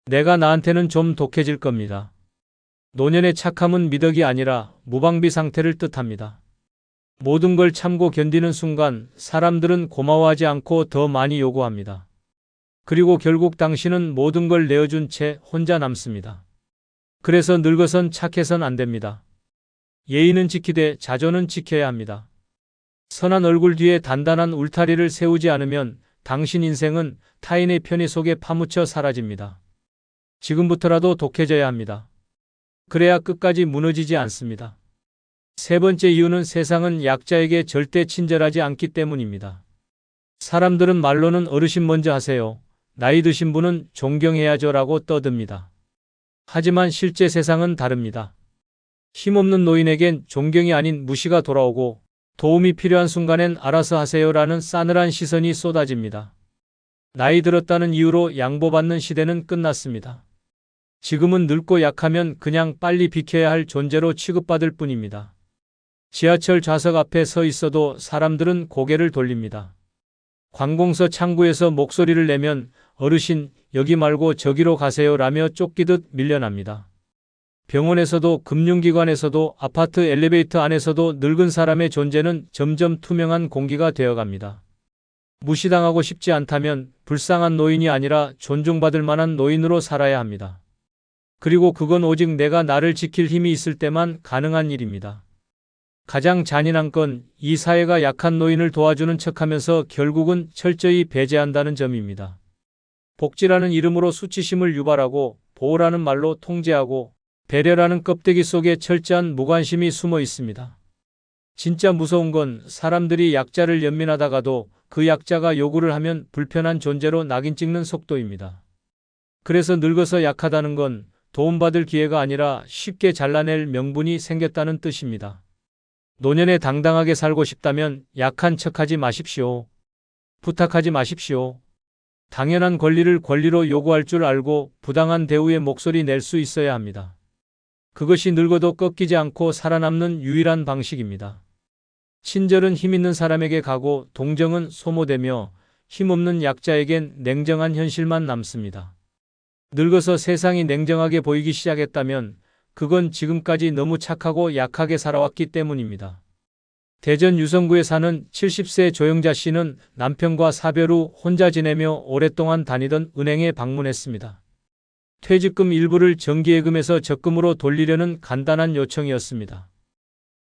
내가 나한테는 좀 독해질 겁니다. 노년의 착함은 미덕이 아니라 무방비 상태를 뜻합니다. 모든 걸 참고 견디는 순간 사람들은 고마워하지 않고 더 많이 요구합니다. 그리고 결국 당신은 모든 걸 내어준 채 혼자 남습니다. 그래서 늙어선 착해선 안 됩니다. 예의는 지키되 자존은 지켜야 합니다. 선한 얼굴 뒤에 단단한 울타리를 세우지 않으면 당신 인생은 타인의 편의 속에 파묻혀 사라집니다. 지금부터라도 독해져야 합니다. 그래야 끝까지 무너지지 않습니다. 세 번째 이유는 세상은 약자에게 절대 친절하지 않기 때문입니다. 사람들은 말로는 어르신 먼저 하세요. 나이 드신 분은 존경해야죠 라고 떠듭니다. 하지만 실제 세상은 다릅니다. 힘없는 노인에겐 존경이 아닌 무시가 돌아오고 도움이 필요한 순간엔 알아서 하세요라는 싸늘한 시선이 쏟아집니다. 나이 들었다는 이유로 양보받는 시대는 끝났습니다. 지금은 늙고 약하면 그냥 빨리 비켜야 할 존재로 취급받을 뿐입니다. 지하철 좌석 앞에 서 있어도 사람들은 고개를 돌립니다. 관공서 창구에서 목소리를 내면 어르신, 여기 말고 저기로 가세요 라며 쫓기듯 밀려납니다. 병원에서도 금융기관에서도 아파트 엘리베이터 안에서도 늙은 사람의 존재는 점점 투명한 공기가 되어갑니다. 무시당하고 싶지 않다면 불쌍한 노인이 아니라 존중받을 만한 노인으로 살아야 합니다. 그리고 그건 오직 내가 나를 지킬 힘이 있을 때만 가능한 일입니다. 가장 잔인한 건 이 사회가 약한 노인을 도와주는 척하면서 결국은 철저히 배제한다는 점입니다. 복지라는 이름으로 수치심을 유발하고 보호라는 말로 통제하고 배려라는 껍데기 속에 철저한 무관심이 숨어 있습니다. 진짜 무서운 건 사람들이 약자를 연민하다가도 그 약자가 요구를 하면 불편한 존재로 낙인 찍는 속도입니다. 그래서 늙어서 약하다는 건 도움받을 기회가 아니라 쉽게 잘라낼 명분이 생겼다는 뜻입니다. 노년에 당당하게 살고 싶다면 약한 척하지 마십시오. 부탁하지 마십시오. 당연한 권리를 권리로 요구할 줄 알고 부당한 대우에 목소리 낼 수 있어야 합니다. 그것이 늙어도 꺾이지 않고 살아남는 유일한 방식입니다. 친절은 힘있는 사람에게 가고 동정은 소모되며 힘없는 약자에겐 냉정한 현실만 남습니다. 늙어서 세상이 냉정하게 보이기 시작했다면 그건 지금까지 너무 착하고 약하게 살아왔기 때문입니다. 대전 유성구에 사는 70세 조영자 씨는 남편과 사별 후 혼자 지내며 오랫동안 다니던 은행에 방문했습니다. 퇴직금 일부를 정기예금에서 적금으로 돌리려는 간단한 요청이었습니다.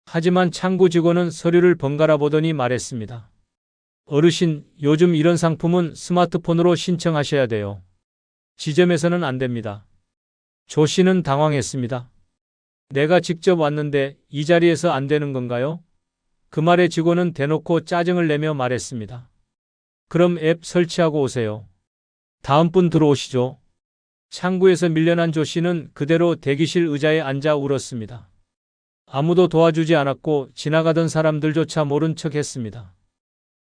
하지만 창구 직원은 서류를 번갈아 보더니 말했습니다. 어르신, 요즘 이런 상품은 스마트폰으로 신청하셔야 돼요. 지점에서는 안 됩니다. 조 씨는 당황했습니다. 내가 직접 왔는데 이 자리에서 안 되는 건가요? 그 말에 직원은 대놓고 짜증을 내며 말했습니다. 그럼 앱 설치하고 오세요. 다음 분 들어오시죠. 창구에서 밀려난 조 씨는 그대로 대기실 의자에 앉아 울었습니다. 아무도 도와주지 않았고 지나가던 사람들조차 모른 척 했습니다.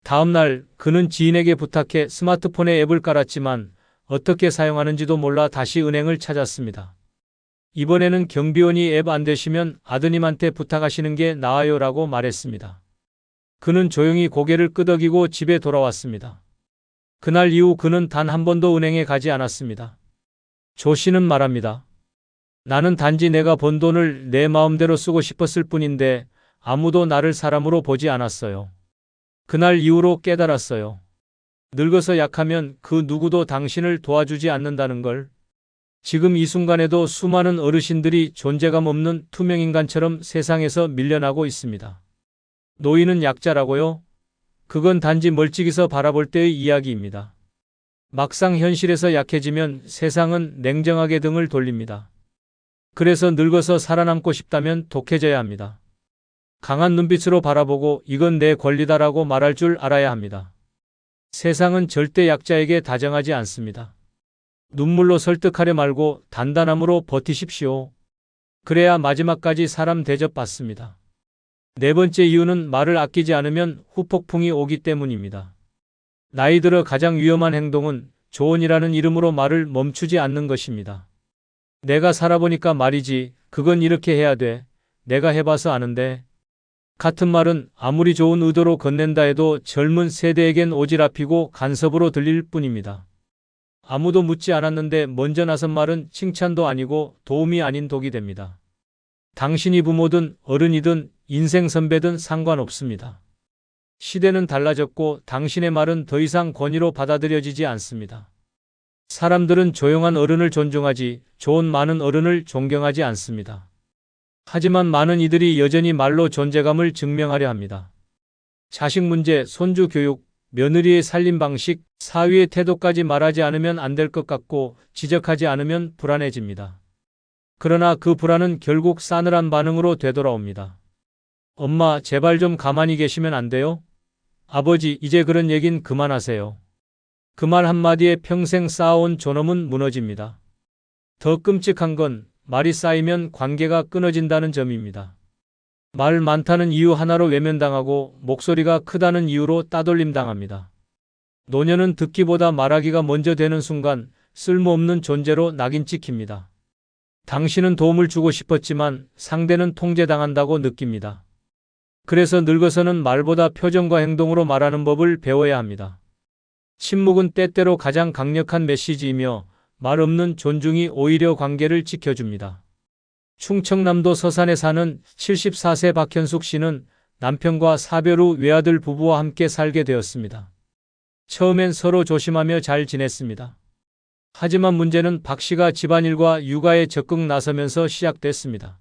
다음 날 그는 지인에게 부탁해 스마트폰에 앱을 깔았지만 어떻게 사용하는지도 몰라 다시 은행을 찾았습니다. 이번에는 경비원이 앱 안 되시면 아드님한테 부탁하시는 게 나아요 라고 말했습니다. 그는 조용히 고개를 끄덕이고 집에 돌아왔습니다. 그날 이후 그는 단 한 번도 은행에 가지 않았습니다. 조 씨는 말합니다. 나는 단지 내가 번 돈을 내 마음대로 쓰고 싶었을 뿐인데 아무도 나를 사람으로 보지 않았어요. 그날 이후로 깨달았어요. 늙어서 약하면 그 누구도 당신을 도와주지 않는다는 걸. 지금 이 순간에도 수많은 어르신들이 존재감 없는 투명인간처럼 세상에서 밀려나고 있습니다. 노인은 약자라고요? 그건 단지 멀찍이서 바라볼 때의 이야기입니다. 막상 현실에서 약해지면 세상은 냉정하게 등을 돌립니다. 그래서 늙어서 살아남고 싶다면 독해져야 합니다. 강한 눈빛으로 바라보고 이건 내 권리다라고 말할 줄 알아야 합니다. 세상은 절대 약자에게 다정하지 않습니다. 눈물로 설득하려 말고 단단함으로 버티십시오. 그래야 마지막까지 사람 대접받습니다. 네 번째 이유는 말을 아끼지 않으면 후폭풍이 오기 때문입니다. 나이 들어 가장 위험한 행동은 조언이라는 이름으로 말을 멈추지 않는 것입니다. 내가 살아보니까 말이지, 그건 이렇게 해야 돼. 내가 해봐서 아는데. 같은 말은 아무리 좋은 의도로 건넨다 해도 젊은 세대에겐 오지랖이고 간섭으로 들릴 뿐입니다. 아무도 묻지 않았는데 먼저 나선 말은 칭찬도 아니고 도움이 아닌 독이 됩니다. 당신이 부모든 어른이든 인생 선배든 상관없습니다. 시대는 달라졌고 당신의 말은 더 이상 권위로 받아들여지지 않습니다. 사람들은 조용한 어른을 존중하지 좋은 많은 어른을 존경하지 않습니다. 하지만 많은 이들이 여전히 말로 존재감을 증명하려 합니다. 자식 문제, 손주 교육, 며느리의 살림 방식, 사위의 태도까지 말하지 않으면 안 될 것 같고 지적하지 않으면 불안해집니다. 그러나 그 불안은 결국 싸늘한 반응으로 되돌아옵니다. 엄마, 제발 좀 가만히 계시면 안 돼요? 아버지, 이제 그런 얘긴 그만하세요. 그 말 한마디에 평생 쌓아온 존엄은 무너집니다. 더 끔찍한 건 말이 쌓이면 관계가 끊어진다는 점입니다. 말 많다는 이유 하나로 외면당하고 목소리가 크다는 이유로 따돌림 당합니다. 노년은 듣기보다 말하기가 먼저 되는 순간 쓸모없는 존재로 낙인 찍힙니다. 당신은 도움을 주고 싶었지만 상대는 통제당한다고 느낍니다. 그래서 늙어서는 말보다 표정과 행동으로 말하는 법을 배워야 합니다. 침묵은 때때로 가장 강력한 메시지이며 말 없는 존중이 오히려 관계를 지켜줍니다. 충청남도 서산에 사는 74세 박현숙 씨는 남편과 사별 후 외아들 부부와 함께 살게 되었습니다. 처음엔 서로 조심하며 잘 지냈습니다. 하지만 문제는 박 씨가 집안일과 육아에 적극 나서면서 시작됐습니다.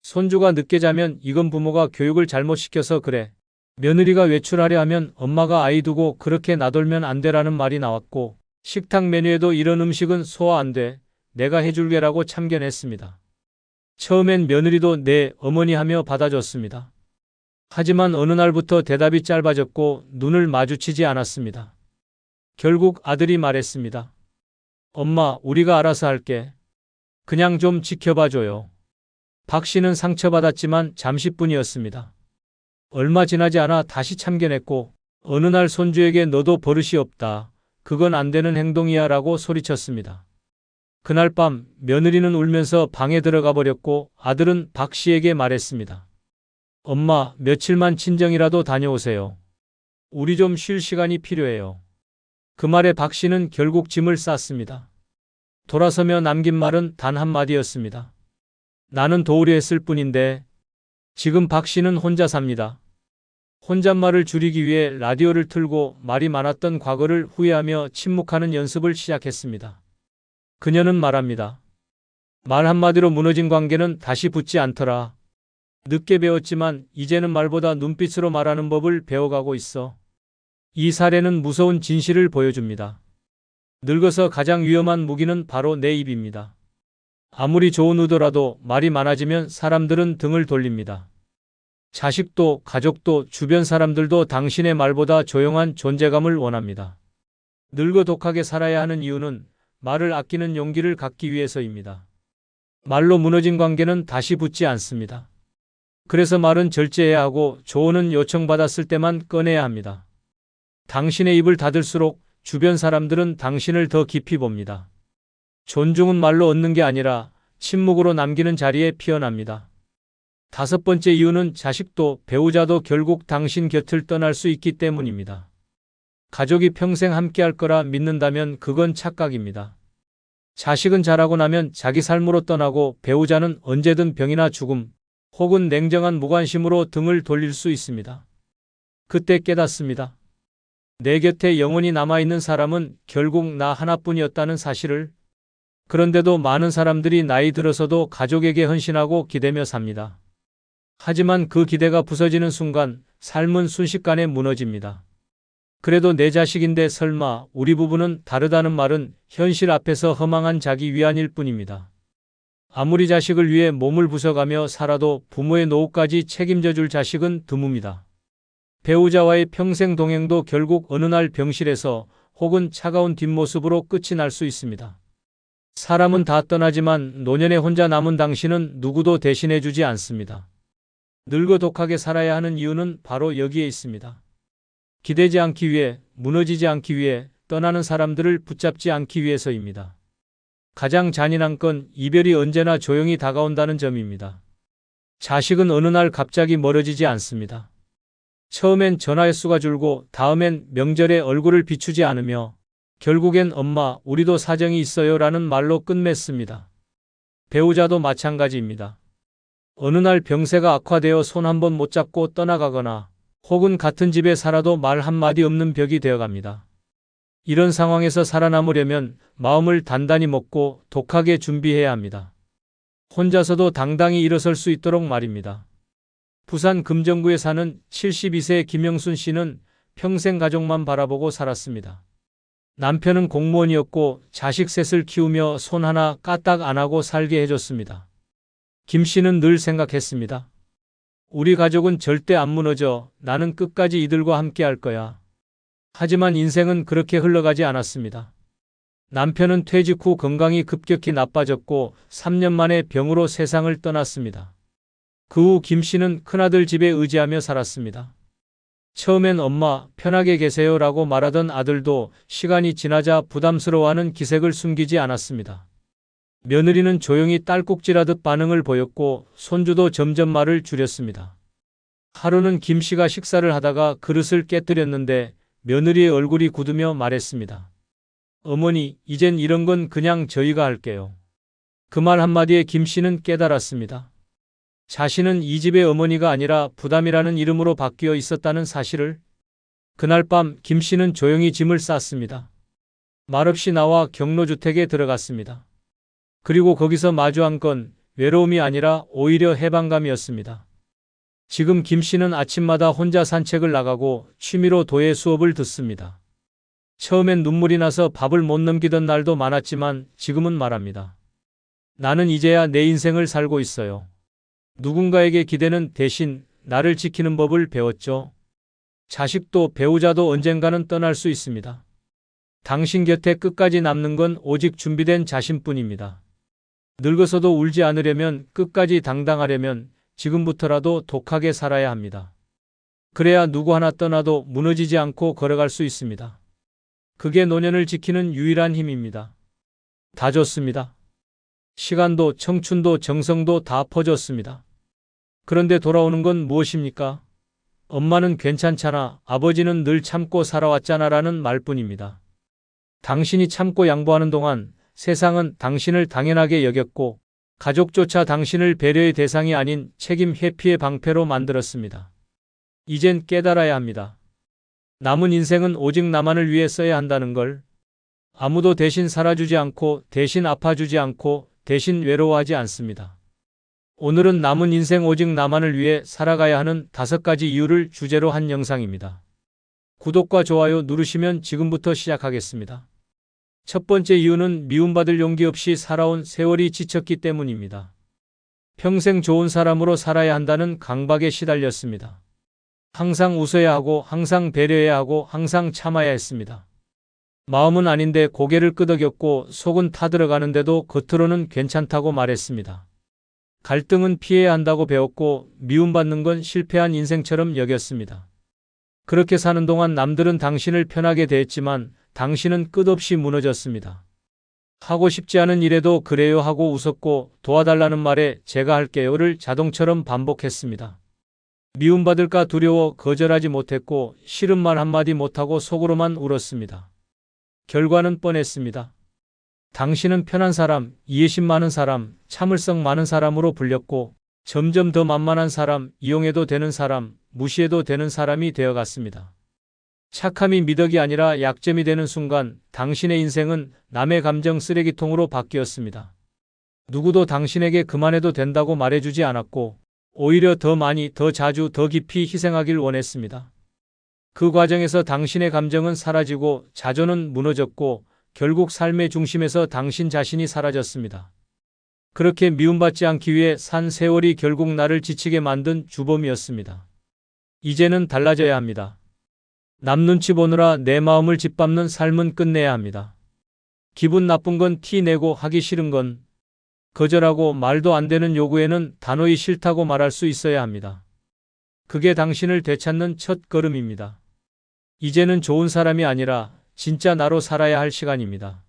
손주가 늦게 자면 이건 부모가 교육을 잘못 시켜서 그래. 며느리가 외출하려 하면 엄마가 아이 두고 그렇게 나돌면 안 되라는 말이 나왔고, 식탁 메뉴에도 이런 음식은 소화 안 돼. 내가 해줄게라고 참견했습니다. 처음엔 며느리도 네, 어머니 하며 받아줬습니다. 하지만 어느 날부터 대답이 짧아졌고 눈을 마주치지 않았습니다. 결국 아들이 말했습니다. 엄마, 우리가 알아서 할게. 그냥 좀 지켜봐줘요. 박 씨는 상처받았지만 잠시뿐이었습니다. 얼마 지나지 않아 다시 참견했고 어느 날 손주에게 너도 버릇이 없다. 그건 안 되는 행동이야 라고 소리쳤습니다. 그날 밤 며느리는 울면서 방에 들어가 버렸고 아들은 박 씨에게 말했습니다. 엄마, 며칠만 친정이라도 다녀오세요. 우리 좀 쉴 시간이 필요해요. 그 말에 박 씨는 결국 짐을 쌌습니다. 돌아서며 남긴 말은 단 한마디였습니다. 나는 도우려 했을 뿐인데. 지금 박 씨는 혼자 삽니다. 혼잣말을 줄이기 위해 라디오를 틀고 말이 많았던 과거를 후회하며 침묵하는 연습을 시작했습니다. 그녀는 말합니다. 말 한마디로 무너진 관계는 다시 붙지 않더라. 늦게 배웠지만 이제는 말보다 눈빛으로 말하는 법을 배워가고 있어. 이 사례는 무서운 진실을 보여줍니다. 늙어서 가장 위험한 무기는 바로 내 입입니다. 아무리 좋은 의도라도 말이 많아지면 사람들은 등을 돌립니다. 자식도 가족도 주변 사람들도 당신의 말보다 조용한 존재감을 원합니다. 늙어 독하게 살아야 하는 이유는 말을 아끼는 용기를 갖기 위해서입니다. 말로 무너진 관계는 다시 붙지 않습니다. 그래서 말은 절제해야 하고 조언은 요청받았을 때만 꺼내야 합니다. 당신의 입을 닫을수록 주변 사람들은 당신을 더 깊이 봅니다. 존중은 말로 얻는 게 아니라 침묵으로 남기는 자리에 피어납니다. 다섯 번째 이유는 자식도 배우자도 결국 당신 곁을 떠날 수 있기 때문입니다. 가족이 평생 함께할 거라 믿는다면 그건 착각입니다. 자식은 자라고 나면 자기 삶으로 떠나고 배우자는 언제든 병이나 죽음 혹은 냉정한 무관심으로 등을 돌릴 수 있습니다. 그때 깨닫습니다. 내 곁에 영원히 남아있는 사람은 결국 나 하나뿐이었다는 사실을. 그런데도 많은 사람들이 나이 들어서도 가족에게 헌신하고 기대며 삽니다. 하지만 그 기대가 부서지는 순간 삶은 순식간에 무너집니다. 그래도 내 자식인데 설마 우리 부부는 다르다는 말은 현실 앞에서 허망한 자기 위안일 뿐입니다. 아무리 자식을 위해 몸을 부숴가며 살아도 부모의 노후까지 책임져 줄 자식은 드뭅니다. 배우자와의 평생 동행도 결국 어느 날 병실에서 혹은 차가운 뒷모습으로 끝이 날 수 있습니다. 사람은 다 떠나지만 노년에 혼자 남은 당신은 누구도 대신해 주지 않습니다. 늙어 독하게 살아야 하는 이유는 바로 여기에 있습니다. 기대지 않기 위해, 무너지지 않기 위해, 떠나는 사람들을 붙잡지 않기 위해서입니다. 가장 잔인한 건 이별이 언제나 조용히 다가온다는 점입니다. 자식은 어느 날 갑자기 멀어지지 않습니다. 처음엔 전화 횟수가 줄고 다음엔 명절에 얼굴을 비추지 않으며 결국엔 엄마, 우리도 사정이 있어요 라는 말로 끝맺습니다. 배우자도 마찬가지입니다. 어느 날 병세가 악화되어 손 한 번 못 잡고 떠나가거나 혹은 같은 집에 살아도 말 한마디 없는 벽이 되어갑니다. 이런 상황에서 살아남으려면 마음을 단단히 먹고 독하게 준비해야 합니다. 혼자서도 당당히 일어설 수 있도록 말입니다. 부산 금정구에 사는 72세 김영순 씨는 평생 가족만 바라보고 살았습니다. 남편은 공무원이었고 자식 셋을 키우며 손 하나 까딱 안 하고 살게 해줬습니다. 김 씨는 늘 생각했습니다. 우리 가족은 절대 안 무너져. 나는 끝까지 이들과 함께 할 거야. 하지만 인생은 그렇게 흘러가지 않았습니다. 남편은 퇴직 후 건강이 급격히 나빠졌고 3년 만에 병으로 세상을 떠났습니다. 그 후 김 씨는 큰아들 집에 의지하며 살았습니다. 처음엔 엄마 편하게 계세요 라고 말하던 아들도 시간이 지나자 부담스러워하는 기색을 숨기지 않았습니다. 며느리는 조용히 딸꾹질하듯 반응을 보였고 손주도 점점 말을 줄였습니다. 하루는 김 씨가 식사를 하다가 그릇을 깨뜨렸는데 며느리의 얼굴이 굳으며 말했습니다. 어머니, 이젠 이런 건 그냥 저희가 할게요. 그 말 한마디에 김 씨는 깨달았습니다. 자신은 이 집의 어머니가 아니라 부담이라는 이름으로 바뀌어 있었다는 사실을. 그날 밤 김 씨는 조용히 짐을 쌌습니다. 말없이 나와 경로주택에 들어갔습니다. 그리고 거기서 마주한 건 외로움이 아니라 오히려 해방감이었습니다. 지금 김 씨는 아침마다 혼자 산책을 나가고 취미로 도예 수업을 듣습니다. 처음엔 눈물이 나서 밥을 못 넘기던 날도 많았지만 지금은 말합니다. 나는 이제야 내 인생을 살고 있어요. 누군가에게 기대는 대신 나를 지키는 법을 배웠죠. 자식도 배우자도 언젠가는 떠날 수 있습니다. 당신 곁에 끝까지 남는 건 오직 준비된 자신뿐입니다. 늙어서도 울지 않으려면, 끝까지 당당하려면 지금부터라도 독하게 살아야 합니다. 그래야 누구 하나 떠나도 무너지지 않고 걸어갈 수 있습니다. 그게 노년을 지키는 유일한 힘입니다. 다 줬습니다. 시간도 청춘도 정성도 다 퍼줬습니다. 그런데 돌아오는 건 무엇입니까? 엄마는 괜찮잖아. 아버지는 늘 참고 살아왔잖아 라는 말뿐입니다. 당신이 참고 양보하는 동안 세상은 당신을 당연하게 여겼고 가족조차 당신을 배려의 대상이 아닌 책임 회피의 방패로 만들었습니다. 이젠 깨달아야 합니다. 남은 인생은 오직 나만을 위해 써야 한다는 걸. 아무도 대신 살아주지 않고 대신 아파주지 않고 대신 외로워하지 않습니다. 오늘은 남은 인생 오직 나만을 위해 살아가야 하는 5가지 이유를 주제로 한 영상입니다. 구독과 좋아요 누르시면 지금부터 시작하겠습니다. 첫 번째 이유는 미움받을 용기 없이 살아온 세월이 지쳤기 때문입니다. 평생 좋은 사람으로 살아야 한다는 강박에 시달렸습니다. 항상 웃어야 하고 항상 배려해야 하고 항상 참아야 했습니다. 마음은 아닌데 고개를 끄덕였고 속은 타들어가는데도 겉으로는 괜찮다고 말했습니다. 갈등은 피해야 한다고 배웠고 미움받는 건 실패한 인생처럼 여겼습니다. 그렇게 사는 동안 남들은 당신을 편하게 대했지만 당신은 끝없이 무너졌습니다. 하고 싶지 않은 일에도 그래요 하고 웃었고 도와달라는 말에 제가 할게요를 자동처럼 반복했습니다. 미움받을까 두려워 거절하지 못했고 싫은 말 한마디 못하고 속으로만 울었습니다. 결과는 뻔했습니다. 당신은 편한 사람, 이해심 많은 사람, 참을성 많은 사람으로 불렸고 점점 더 만만한 사람, 이용해도 되는 사람, 무시해도 되는 사람이 되어갔습니다. 착함이 미덕이 아니라 약점이 되는 순간 당신의 인생은 남의 감정 쓰레기통으로 바뀌었습니다. 누구도 당신에게 그만해도 된다고 말해주지 않았고 오히려 더 많이, 더 자주, 더 깊이 희생하길 원했습니다. 그 과정에서 당신의 감정은 사라지고 자존은 무너졌고 결국 삶의 중심에서 당신 자신이 사라졌습니다. 그렇게 미움받지 않기 위해 산 세월이 결국 나를 지치게 만든 주범이었습니다. 이제는 달라져야 합니다. 남 눈치 보느라 내 마음을 짓밟는 삶은 끝내야 합니다. 기분 나쁜 건 티 내고 하기 싫은 건 거절하고 말도 안 되는 요구에는 단호히 싫다고 말할 수 있어야 합니다. 그게 당신을 되찾는 첫 걸음입니다. 이제는 좋은 사람이 아니라 진짜 나로 살아야 할 시간입니다.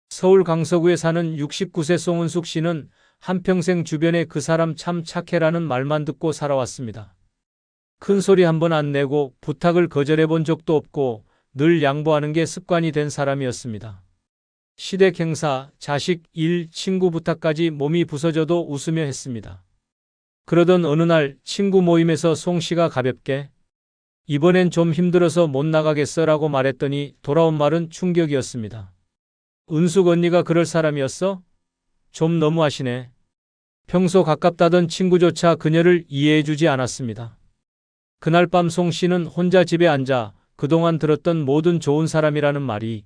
서울 강서구에 사는 69세 송은숙 씨는 한평생 주변에 그 사람 참 착해라는 말만 듣고 살아왔습니다. 큰 소리 한 번 안 내고 부탁을 거절해 본 적도 없고 늘 양보하는 게 습관이 된 사람이었습니다. 시댁 행사, 자식, 일, 친구 부탁까지 몸이 부서져도 웃으며 했습니다. 그러던 어느 날 친구 모임에서 송 씨가 가볍게 이번엔 좀 힘들어서 못 나가겠어 라고 말했더니 돌아온 말은 충격이었습니다. 은숙 언니가 그럴 사람이었어? 좀 너무하시네. 평소 가깝다던 친구조차 그녀를 이해해주지 않았습니다. 그날 밤 송 씨는 혼자 집에 앉아 그동안 들었던 모든 좋은 사람이라는 말이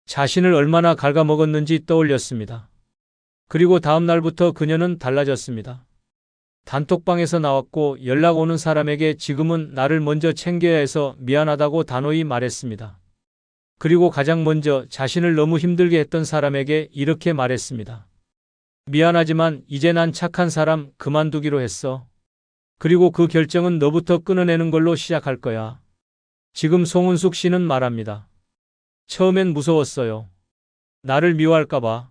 자신을 얼마나 갉아먹었는지 떠올렸습니다. 그리고 다음 날부터 그녀는 달라졌습니다. 단톡방에서 나왔고 연락 오는 사람에게 지금은 나를 먼저 챙겨야 해서 미안하다고 단호히 말했습니다. 그리고 가장 먼저 자신을 너무 힘들게 했던 사람에게 이렇게 말했습니다. 미안하지만 이제 난 착한 사람 그만두기로 했어. 그리고 그 결정은 너부터 끊어내는 걸로 시작할 거야. 지금 송은숙 씨는 말합니다. 처음엔 무서웠어요. 나를 미워할까봐.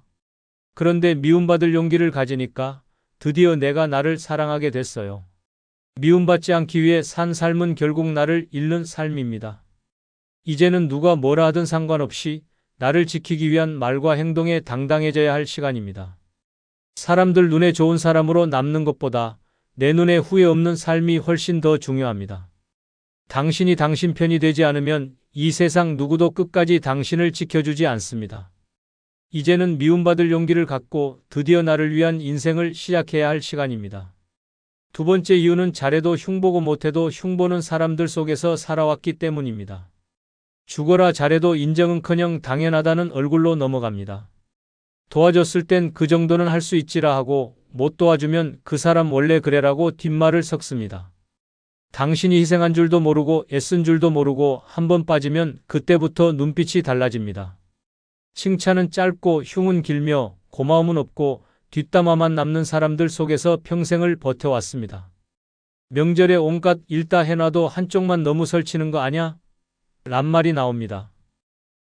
그런데 미움받을 용기를 가지니까 드디어 내가 나를 사랑하게 됐어요. 미움받지 않기 위해 산 삶은 결국 나를 잃는 삶입니다. 이제는 누가 뭐라 하든 상관없이 나를 지키기 위한 말과 행동에 당당해져야 할 시간입니다. 사람들 눈에 좋은 사람으로 남는 것보다 내 눈에 후회 없는 삶이 훨씬 더 중요합니다. 당신이 당신 편이 되지 않으면 이 세상 누구도 끝까지 당신을 지켜주지 않습니다. 이제는 미움받을 용기를 갖고 드디어 나를 위한 인생을 시작해야 할 시간입니다. 두 번째 이유는 잘해도 흉보고 못해도 흉보는 사람들 속에서 살아왔기 때문입니다. 죽어라 잘해도 인정은커녕 당연하다는 얼굴로 넘어갑니다. 도와줬을 땐 그 정도는 할 수 있지라 하고 못 도와주면 그 사람 원래 그래라고 뒷말을 섞습니다. 당신이 희생한 줄도 모르고 애쓴 줄도 모르고 한 번 빠지면 그때부터 눈빛이 달라집니다. 칭찬은 짧고 흉은 길며 고마움은 없고 뒷담화만 남는 사람들 속에서 평생을 버텨왔습니다. 명절에 온갖 일 다 해놔도 한쪽만 너무 설치는 거 아냐? 란 말이 나옵니다.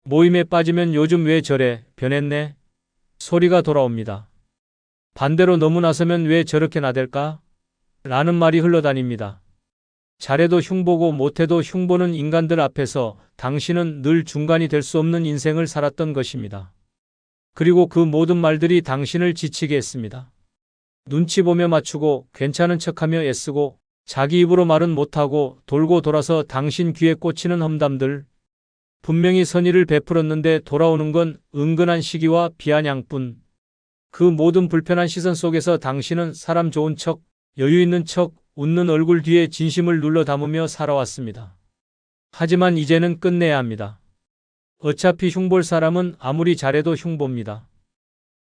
모임에 빠지면 요즘 왜 저래? 변했네? 소리가 돌아옵니다. 반대로 너무 나서면 왜 저렇게 나댈까? 라는 말이 흘러다닙니다. 잘해도 흉보고 못해도 흉보는 인간들 앞에서 당신은 늘 중간이 될 수 없는 인생을 살았던 것입니다. 그리고 그 모든 말들이 당신을 지치게 했습니다. 눈치 보며 맞추고 괜찮은 척하며 애쓰고 자기 입으로 말은 못하고 돌고 돌아서 당신 귀에 꽂히는 험담들. 분명히 선의를 베풀었는데 돌아오는 건 은근한 시기와 비아냥뿐. 그 모든 불편한 시선 속에서 당신은 사람 좋은 척, 여유 있는 척, 웃는 얼굴 뒤에 진심을 눌러 담으며 살아왔습니다. 하지만 이제는 끝내야 합니다. 어차피 흉볼 사람은 아무리 잘해도 흉봅니다.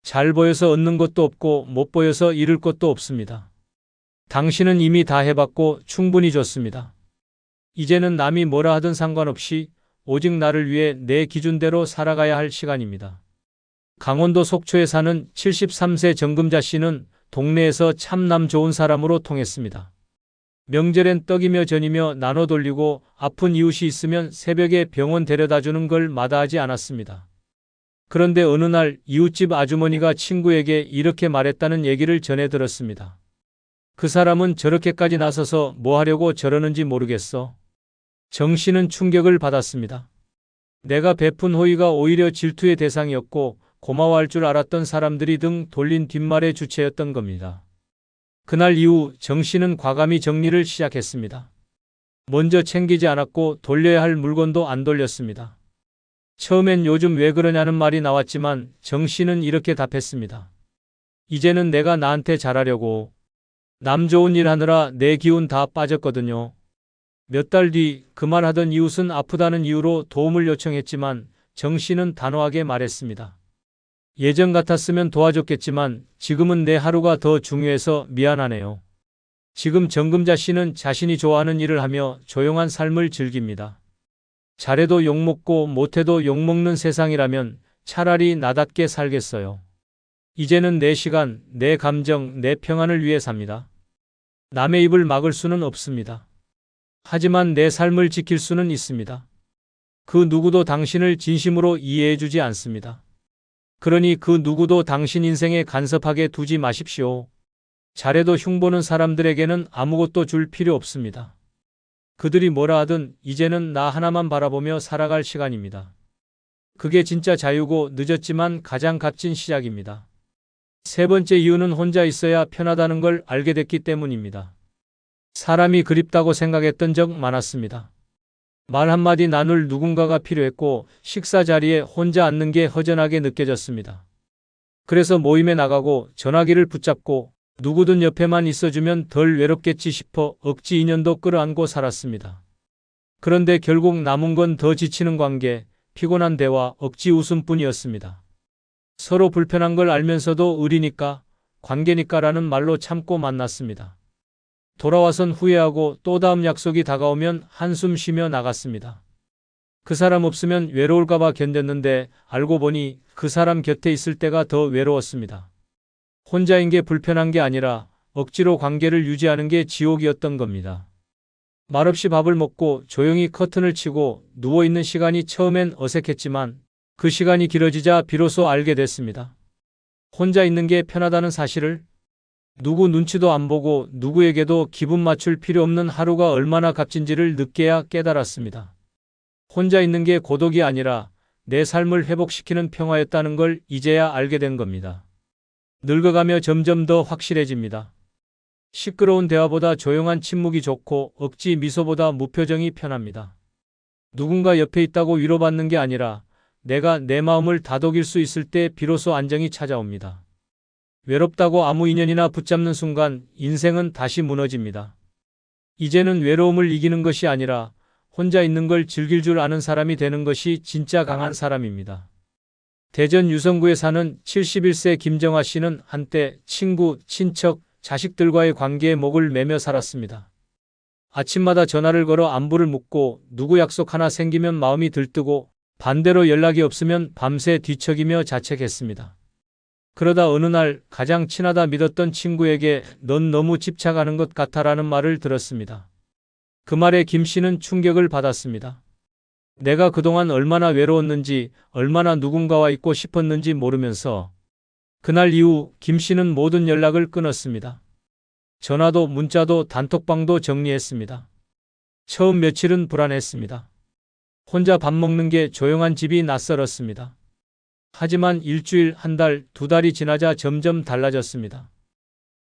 잘 보여서 얻는 것도 없고 못 보여서 잃을 것도 없습니다. 당신은 이미 다 해봤고 충분히 줬습니다. 이제는 남이 뭐라 하든 상관없이 오직 나를 위해 내 기준대로 살아가야 할 시간입니다. 강원도 속초에 사는 73세 정금자 씨는 동네에서 참남 좋은 사람으로 통했습니다. 명절엔 떡이며 전이며 나눠 돌리고 아픈 이웃이 있으면 새벽에 병원 데려다 주는 걸 마다하지 않았습니다. 그런데 어느 날 이웃집 아주머니가 친구에게 이렇게 말했다는 얘기를 전해 들었습니다. 그 사람은 저렇게까지 나서서 뭐 하려고 저러는지 모르겠어. 정 씨는 충격을 받았습니다. 내가 베푼 호의가 오히려 질투의 대상이었고 고마워할 줄 알았던 사람들이 등 돌린 뒷말의 주체였던 겁니다. 그날 이후 정 씨는 과감히 정리를 시작했습니다. 먼저 챙기지 않았고 돌려야 할 물건도 안 돌렸습니다. 처음엔 요즘 왜 그러냐는 말이 나왔지만 정 씨는 이렇게 답했습니다. 이제는 내가 나한테 잘하려고 남 좋은 일 하느라 내 기운 다 빠졌거든요. 몇 달 뒤 그 말 하던 이웃은 아프다는 이유로 도움을 요청했지만 정 씨는 단호하게 말했습니다. 예전 같았으면 도와줬겠지만 지금은 내 하루가 더 중요해서 미안하네요. 지금 정금자 씨는 자신이 좋아하는 일을 하며 조용한 삶을 즐깁니다. 잘해도 욕먹고 못해도 욕먹는 세상이라면 차라리 나답게 살겠어요. 이제는 내 시간, 내 감정, 내 평안을 위해 삽니다. 남의 입을 막을 수는 없습니다. 하지만 내 삶을 지킬 수는 있습니다. 그 누구도 당신을 진심으로 이해해주지 않습니다. 그러니 그 누구도 당신 인생에 간섭하게 두지 마십시오. 잘해도 흉보는 사람들에게는 아무것도 줄 필요 없습니다. 그들이 뭐라 하든 이제는 나 하나만 바라보며 살아갈 시간입니다. 그게 진짜 자유고 늦었지만 가장 값진 시작입니다. 세 번째 이유는 혼자 있어야 편하다는 걸 알게 됐기 때문입니다. 사람이 그립다고 생각했던 적 많았습니다. 말 한마디 나눌 누군가가 필요했고 식사 자리에 혼자 앉는 게 허전하게 느껴졌습니다. 그래서 모임에 나가고 전화기를 붙잡고 누구든 옆에만 있어주면 덜 외롭겠지 싶어 억지 인연도 끌어안고 살았습니다. 그런데 결국 남은 건 더 지치는 관계, 피곤한 대화, 억지 웃음뿐이었습니다. 서로 불편한 걸 알면서도 의리니까, 관계니까라는 말로 참고 만났습니다. 돌아와선 후회하고 또 다음 약속이 다가오면 한숨 쉬며 나갔습니다. 그 사람 없으면 외로울까봐 견뎠는데 알고 보니 그 사람 곁에 있을 때가 더 외로웠습니다. 혼자인 게 불편한 게 아니라 억지로 관계를 유지하는 게 지옥이었던 겁니다. 말없이 밥을 먹고 조용히 커튼을 치고 누워있는 시간이 처음엔 어색했지만 그 시간이 길어지자 비로소 알게 됐습니다. 혼자 있는 게 편하다는 사실을, 누구 눈치도 안 보고 누구에게도 기분 맞출 필요 없는 하루가 얼마나 값진지를 늦게야 깨달았습니다. 혼자 있는 게 고독이 아니라 내 삶을 회복시키는 평화였다는 걸 이제야 알게 된 겁니다. 늙어가며 점점 더 확실해집니다. 시끄러운 대화보다 조용한 침묵이 좋고 억지 미소보다 무표정이 편합니다. 누군가 옆에 있다고 위로받는 게 아니라 내가 내 마음을 다독일 수 있을 때 비로소 안정이 찾아옵니다. 외롭다고 아무 인연이나 붙잡는 순간 인생은 다시 무너집니다. 이제는 외로움을 이기는 것이 아니라 혼자 있는 걸 즐길 줄 아는 사람이 되는 것이 진짜 강한 사람입니다. 대전 유성구에 사는 71세 김정아 씨는 한때 친구, 친척, 자식들과의 관계에 목을 매며 살았습니다. 아침마다 전화를 걸어 안부를 묻고 누구 약속 하나 생기면 마음이 들뜨고 반대로 연락이 없으면 밤새 뒤척이며 자책했습니다. 그러다 어느 날 가장 친하다 믿었던 친구에게 넌 너무 집착하는 것 같아라는 말을 들었습니다. 그 말에 김 씨는 충격을 받았습니다. 내가 그동안 얼마나 외로웠는지, 얼마나 누군가와 있고 싶었는지 모르면서 그날 이후 김 씨는 모든 연락을 끊었습니다. 전화도 문자도 단톡방도 정리했습니다. 처음 며칠은 불안했습니다. 혼자 밥 먹는 게 조용한 집이 낯설었습니다. 하지만 일주일, 한 달, 두 달이 지나자 점점 달라졌습니다.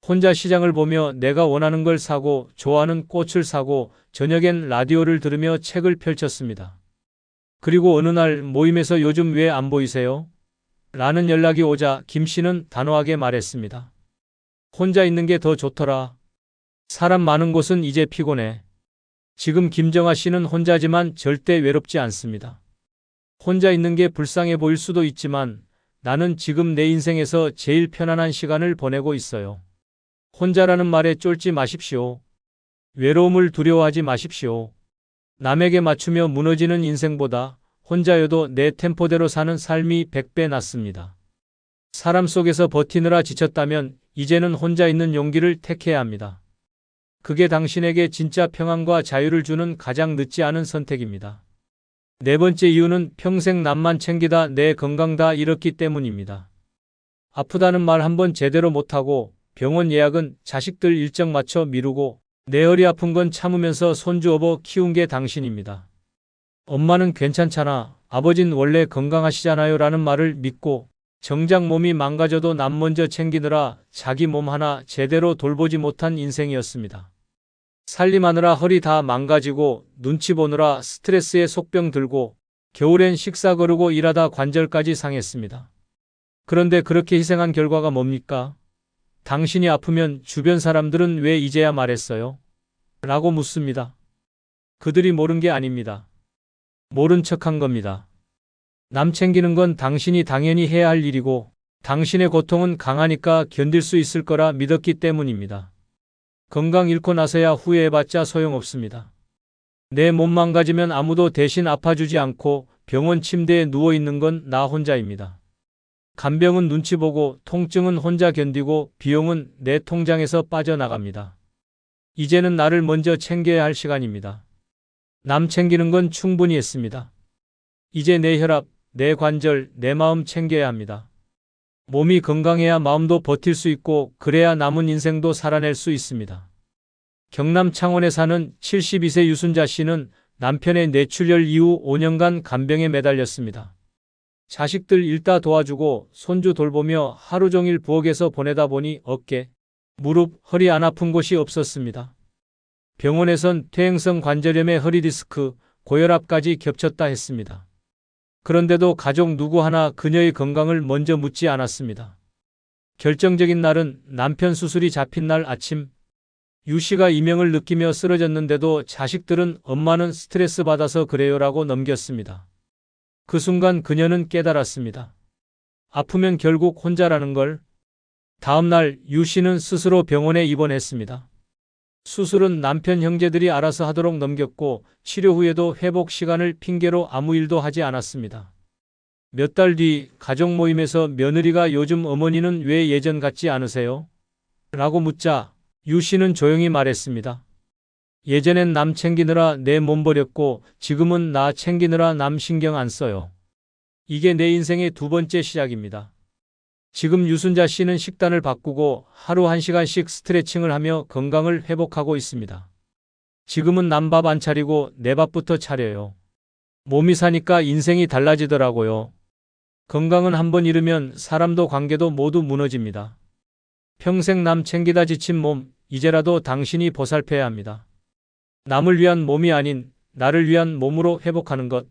혼자 시장을 보며 내가 원하는 걸 사고 좋아하는 꽃을 사고 저녁엔 라디오를 들으며 책을 펼쳤습니다. 그리고 어느 날 모임에서 요즘 왜 안 보이세요? 라는 연락이 오자 김 씨는 단호하게 말했습니다. 혼자 있는 게 더 좋더라. 사람 많은 곳은 이제 피곤해. 지금 김정아 씨는 혼자지만 절대 외롭지 않습니다. 혼자 있는 게 불쌍해 보일 수도 있지만 나는 지금 내 인생에서 제일 편안한 시간을 보내고 있어요. 혼자라는 말에 쫄지 마십시오. 외로움을 두려워하지 마십시오. 남에게 맞추며 무너지는 인생보다 혼자여도 내 템포대로 사는 삶이 100배 낫습니다. 사람 속에서 버티느라 지쳤다면 이제는 혼자 있는 용기를 택해야 합니다. 그게 당신에게 진짜 평안과 자유를 주는 가장 늦지 않은 선택입니다. 네 번째 이유는 평생 남만 챙기다 내 건강 다 잃었기 때문입니다. 아프다는 말 한번 제대로 못하고 병원 예약은 자식들 일정 맞춰 미루고 내 허리 아픈 건 참으면서 손주 업어 키운 게 당신입니다. 엄마는 괜찮잖아. 아버진 원래 건강하시잖아요. 라는 말을 믿고 정작 몸이 망가져도 남 먼저 챙기느라 자기 몸 하나 제대로 돌보지 못한 인생이었습니다. 살림하느라 허리 다 망가지고 눈치 보느라 스트레스에 속병 들고 겨울엔 식사 거르고 일하다 관절까지 상했습니다. 그런데 그렇게 희생한 결과가 뭡니까? 당신이 아프면 주변 사람들은 왜 이제야 말했어요? 라고 묻습니다. 그들이 모른 게 아닙니다. 모른 척한 겁니다. 남 챙기는 건 당신이 당연히 해야 할 일이고 당신의 고통은 강하니까 견딜 수 있을 거라 믿었기 때문입니다. 건강 잃고 나서야 후회해봤자 소용없습니다. 내 몸 망가지면 아무도 대신 아파주지 않고 병원 침대에 누워있는 건 나 혼자입니다. 간병은 눈치 보고 통증은 혼자 견디고 비용은 내 통장에서 빠져나갑니다. 이제는 나를 먼저 챙겨야 할 시간입니다. 남 챙기는 건 충분히 했습니다. 이제 내 혈압, 내 관절, 내 마음 챙겨야 합니다. 몸이 건강해야 마음도 버틸 수 있고 그래야 남은 인생도 살아낼 수 있습니다. 경남 창원에 사는 72세 유순자 씨는 남편의 뇌출혈 이후 5년간 간병에 매달렸습니다. 자식들 일다 도와주고 손주 돌보며 하루 종일 부엌에서 보내다 보니 어깨, 무릎, 허리 안 아픈 곳이 없었습니다. 병원에선 퇴행성 관절염에 허리디스크, 고혈압까지 겹쳤다 했습니다. 그런데도 가족 누구 하나 그녀의 건강을 먼저 묻지 않았습니다. 결정적인 날은 남편 수술이 잡힌 날 아침, 유 씨가 이명을 느끼며 쓰러졌는데도 자식들은 엄마는 스트레스 받아서 그래요라고 넘겼습니다. 그 순간 그녀는 깨달았습니다. 아프면 결국 혼자라는 걸. 다음 날 유 씨는 스스로 병원에 입원했습니다. 수술은 남편 형제들이 알아서 하도록 넘겼고 치료 후에도 회복 시간을 핑계로 아무 일도 하지 않았습니다. 몇 달 뒤 가족 모임에서 며느리가 요즘 어머니는 왜 예전 같지 않으세요? 라고 묻자 유 씨는 조용히 말했습니다. 예전엔 남 챙기느라 내 몸 버렸고 지금은 나 챙기느라 남 신경 안 써요. 이게 내 인생의 두 번째 시작입니다. 지금 유순자 씨는 식단을 바꾸고 하루 1시간씩 스트레칭을 하며 건강을 회복하고 있습니다. 지금은 남 밥 안 차리고 내 밥부터 차려요. 몸이 사니까 인생이 달라지더라고요. 건강은 한번 잃으면 사람도 관계도 모두 무너집니다. 평생 남 챙기다 지친 몸, 이제라도 당신이 보살펴야 합니다. 남을 위한 몸이 아닌 나를 위한 몸으로 회복하는 것.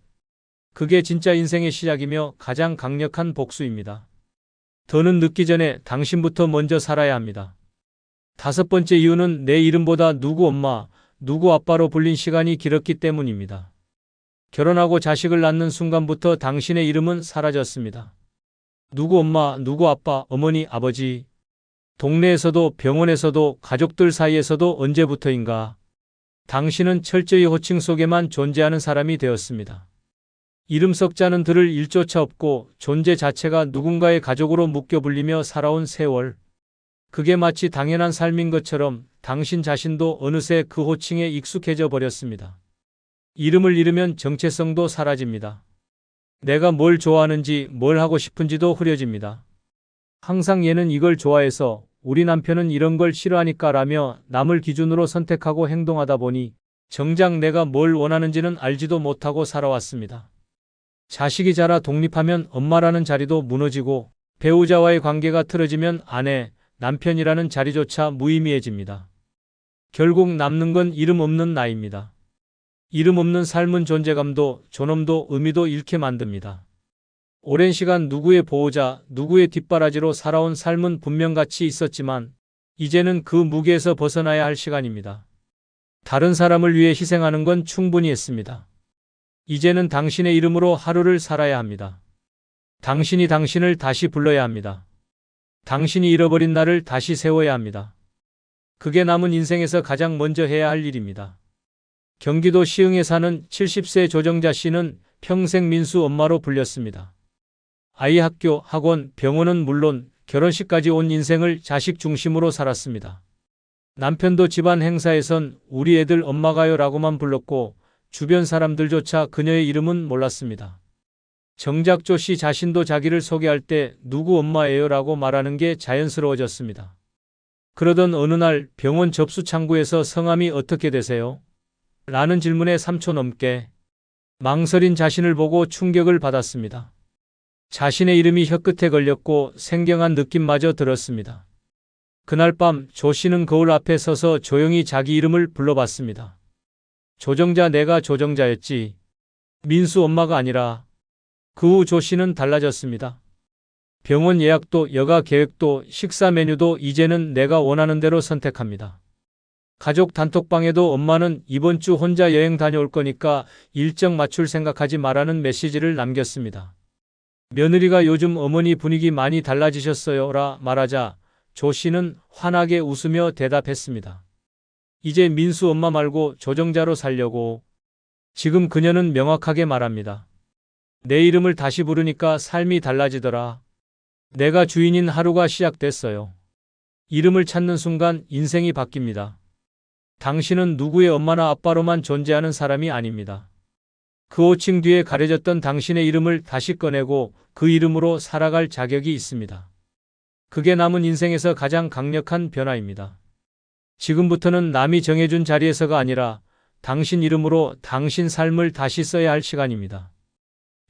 그게 진짜 인생의 시작이며 가장 강력한 복수입니다. 더는 늦기 전에 당신부터 먼저 살아야 합니다. 5번째 이유는 내 이름보다 누구 엄마, 누구 아빠로 불린 시간이 길었기 때문입니다. 결혼하고 자식을 낳는 순간부터 당신의 이름은 사라졌습니다. 누구 엄마, 누구 아빠, 어머니, 아버지. 동네에서도 병원에서도 가족들 사이에서도 언제부터인가. 당신은 철저히 호칭 속에만 존재하는 사람이 되었습니다. 이름 석자는 들을 일조차 없고 존재 자체가 누군가의 가족으로 묶여 불리며 살아온 세월. 그게 마치 당연한 삶인 것처럼 당신 자신도 어느새 그 호칭에 익숙해져 버렸습니다. 이름을 잃으면 정체성도 사라집니다. 내가 뭘 좋아하는지 뭘 하고 싶은지도 흐려집니다. 항상 얘는 이걸 좋아해서 우리 남편은 이런 걸 싫어하니까 라며 남을 기준으로 선택하고 행동하다 보니 정작 내가 뭘 원하는지는 알지도 못하고 살아왔습니다. 자식이 자라 독립하면 엄마라는 자리도 무너지고 배우자와의 관계가 틀어지면 아내, 남편이라는 자리조차 무의미해집니다. 결국 남는 건 이름 없는 나입니다. 이름 없는 삶은 존재감도 존엄도 의미도 잃게 만듭니다. 오랜 시간 누구의 보호자, 누구의 뒷바라지로 살아온 삶은 분명 가치 있었지만 이제는 그 무게에서 벗어나야 할 시간입니다. 다른 사람을 위해 희생하는 건 충분히 했습니다. 이제는 당신의 이름으로 하루를 살아야 합니다. 당신이 당신을 다시 불러야 합니다. 당신이 잃어버린 나를 다시 세워야 합니다. 그게 남은 인생에서 가장 먼저 해야 할 일입니다. 경기도 시흥에 사는 70세 조정자 씨는 평생 민수 엄마로 불렸습니다. 아이 학교, 학원, 병원은 물론 결혼식까지 온 인생을 자식 중심으로 살았습니다. 남편도 집안 행사에선 우리 애들 엄마가요 라고만 불렀고 주변 사람들조차 그녀의 이름은 몰랐습니다. 정작 조 씨 자신도 자기를 소개할 때 누구 엄마예요 라고 말하는 게 자연스러워졌습니다. 그러던 어느 날 병원 접수 창구에서 성함이 어떻게 되세요? 라는 질문에 3초 넘게 망설인 자신을 보고 충격을 받았습니다. 자신의 이름이 혀끝에 걸렸고 생경한 느낌마저 들었습니다. 그날 밤 조 씨는 거울 앞에 서서 조용히 자기 이름을 불러봤습니다. 조정자, 내가 조정자였지. 민수 엄마가 아니라. 그 후 조 씨는 달라졌습니다. 병원 예약도 여가 계획도 식사 메뉴도 이제는 내가 원하는 대로 선택합니다. 가족 단톡방에도 엄마는 이번 주 혼자 여행 다녀올 거니까 일정 맞출 생각하지 마라는 메시지를 남겼습니다. 며느리가 요즘 어머니 분위기 많이 달라지셨어요 라 말하자 조 씨는 환하게 웃으며 대답했습니다. 이제 민수 엄마 말고 조정자로 살려고. 지금 그녀는 명확하게 말합니다. 내 이름을 다시 부르니까 삶이 달라지더라. 내가 주인인 하루가 시작됐어요. 이름을 찾는 순간 인생이 바뀝니다. 당신은 누구의 엄마나 아빠로만 존재하는 사람이 아닙니다. 그 호칭 뒤에 가려졌던 당신의 이름을 다시 꺼내고 그 이름으로 살아갈 자격이 있습니다. 그게 남은 인생에서 가장 강력한 변화입니다. 지금부터는 남이 정해준 자리에서가 아니라 당신 이름으로 당신 삶을 다시 써야 할 시간입니다.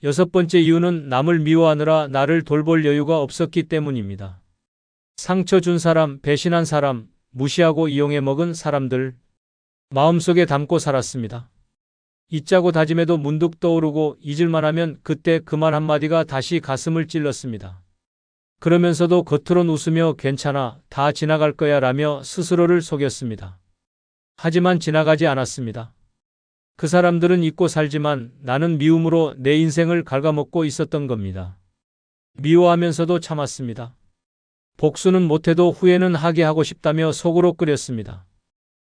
6번째 이유는 남을 미워하느라 나를 돌볼 여유가 없었기 때문입니다. 상처 준 사람, 배신한 사람, 무시하고 이용해 먹은 사람들, 마음속에 담고 살았습니다. 잊자고 다짐해도 문득 떠오르고 잊을만 하면 그때 그 말 한마디가 다시 가슴을 찔렀습니다. 그러면서도 겉으론 웃으며 괜찮아, 다 지나갈 거야 라며 스스로를 속였습니다. 하지만 지나가지 않았습니다. 그 사람들은 잊고 살지만 나는 미움으로 내 인생을 갉아먹고 있었던 겁니다. 미워하면서도 참았습니다. 복수는 못해도 후회는 하게 하고 싶다며 속으로 끓였습니다.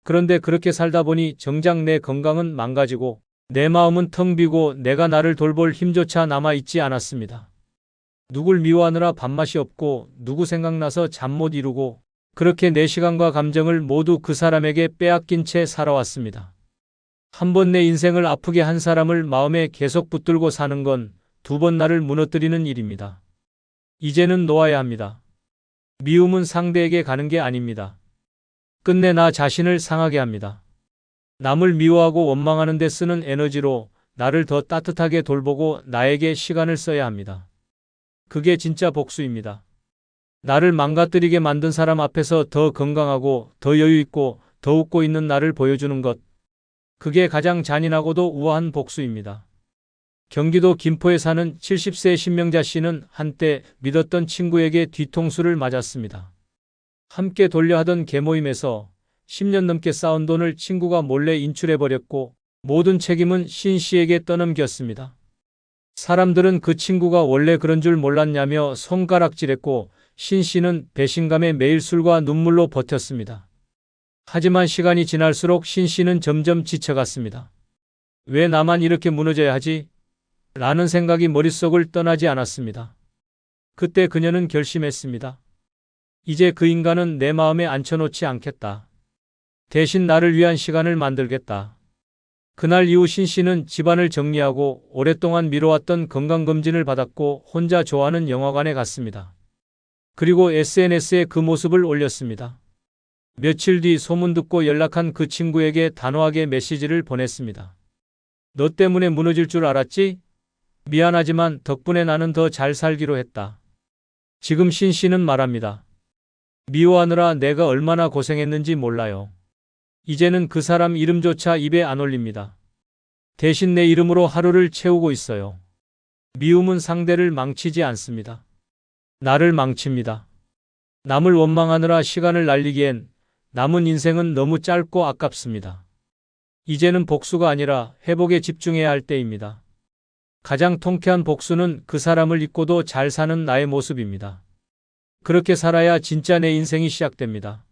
그런데 그렇게 살다 보니 정작 내 건강은 망가지고 내 마음은 텅 비고 내가 나를 돌볼 힘조차 남아있지 않았습니다. 누굴 미워하느라 밥맛이 없고 누구 생각나서 잠 못 이루고 그렇게 내 시간과 감정을 모두 그 사람에게 빼앗긴 채 살아왔습니다. 한 번 내 인생을 아프게 한 사람을 마음에 계속 붙들고 사는 건 2번 나를 무너뜨리는 일입니다. 이제는 놓아야 합니다. 미움은 상대에게 가는 게 아닙니다. 끝내 나 자신을 상하게 합니다. 남을 미워하고 원망하는 데 쓰는 에너지로 나를 더 따뜻하게 돌보고 나에게 시간을 써야 합니다. 그게 진짜 복수입니다. 나를 망가뜨리게 만든 사람 앞에서 더 건강하고 더 여유있고 더 웃고 있는 나를 보여주는 것. 그게 가장 잔인하고도 우아한 복수입니다. 경기도 김포에 사는 70세 신명자 씨는 한때 믿었던 친구에게 뒤통수를 맞았습니다. 함께 돌려 하던 개모임에서 10년 넘게 쌓은 돈을 친구가 몰래 인출해버렸고 모든 책임은 신 씨에게 떠넘겼습니다. 사람들은 그 친구가 원래 그런 줄 몰랐냐며 손가락질했고 신 씨는 배신감에 매일 술과 눈물로 버텼습니다. 하지만 시간이 지날수록 신 씨는 점점 지쳐갔습니다. 왜 나만 이렇게 무너져야 하지? 라는 생각이 머릿속을 떠나지 않았습니다. 그때 그녀는 결심했습니다. 이제 그 인간은 내 마음에 앉혀놓지 않겠다. 대신 나를 위한 시간을 만들겠다. 그날 이후 신 씨는 집안을 정리하고 오랫동안 미뤄왔던 건강검진을 받았고 혼자 좋아하는 영화관에 갔습니다. 그리고 SNS에 그 모습을 올렸습니다. 며칠 뒤 소문 듣고 연락한 그 친구에게 단호하게 메시지를 보냈습니다. 너 때문에 무너질 줄 알았지? 미안하지만 덕분에 나는 더 잘 살기로 했다. 지금 신 씨는 말합니다. 미워하느라 내가 얼마나 고생했는지 몰라요. 이제는 그 사람 이름조차 입에 안 올립니다. 대신 내 이름으로 하루를 채우고 있어요. 미움은 상대를 망치지 않습니다. 나를 망칩니다. 남을 원망하느라 시간을 날리기엔 남은 인생은 너무 짧고 아깝습니다. 이제는 복수가 아니라 회복에 집중해야 할 때입니다. 가장 통쾌한 복수는 그 사람을 잊고도 잘 사는 나의 모습입니다. 그렇게 살아야 진짜 내 인생이 시작됩니다.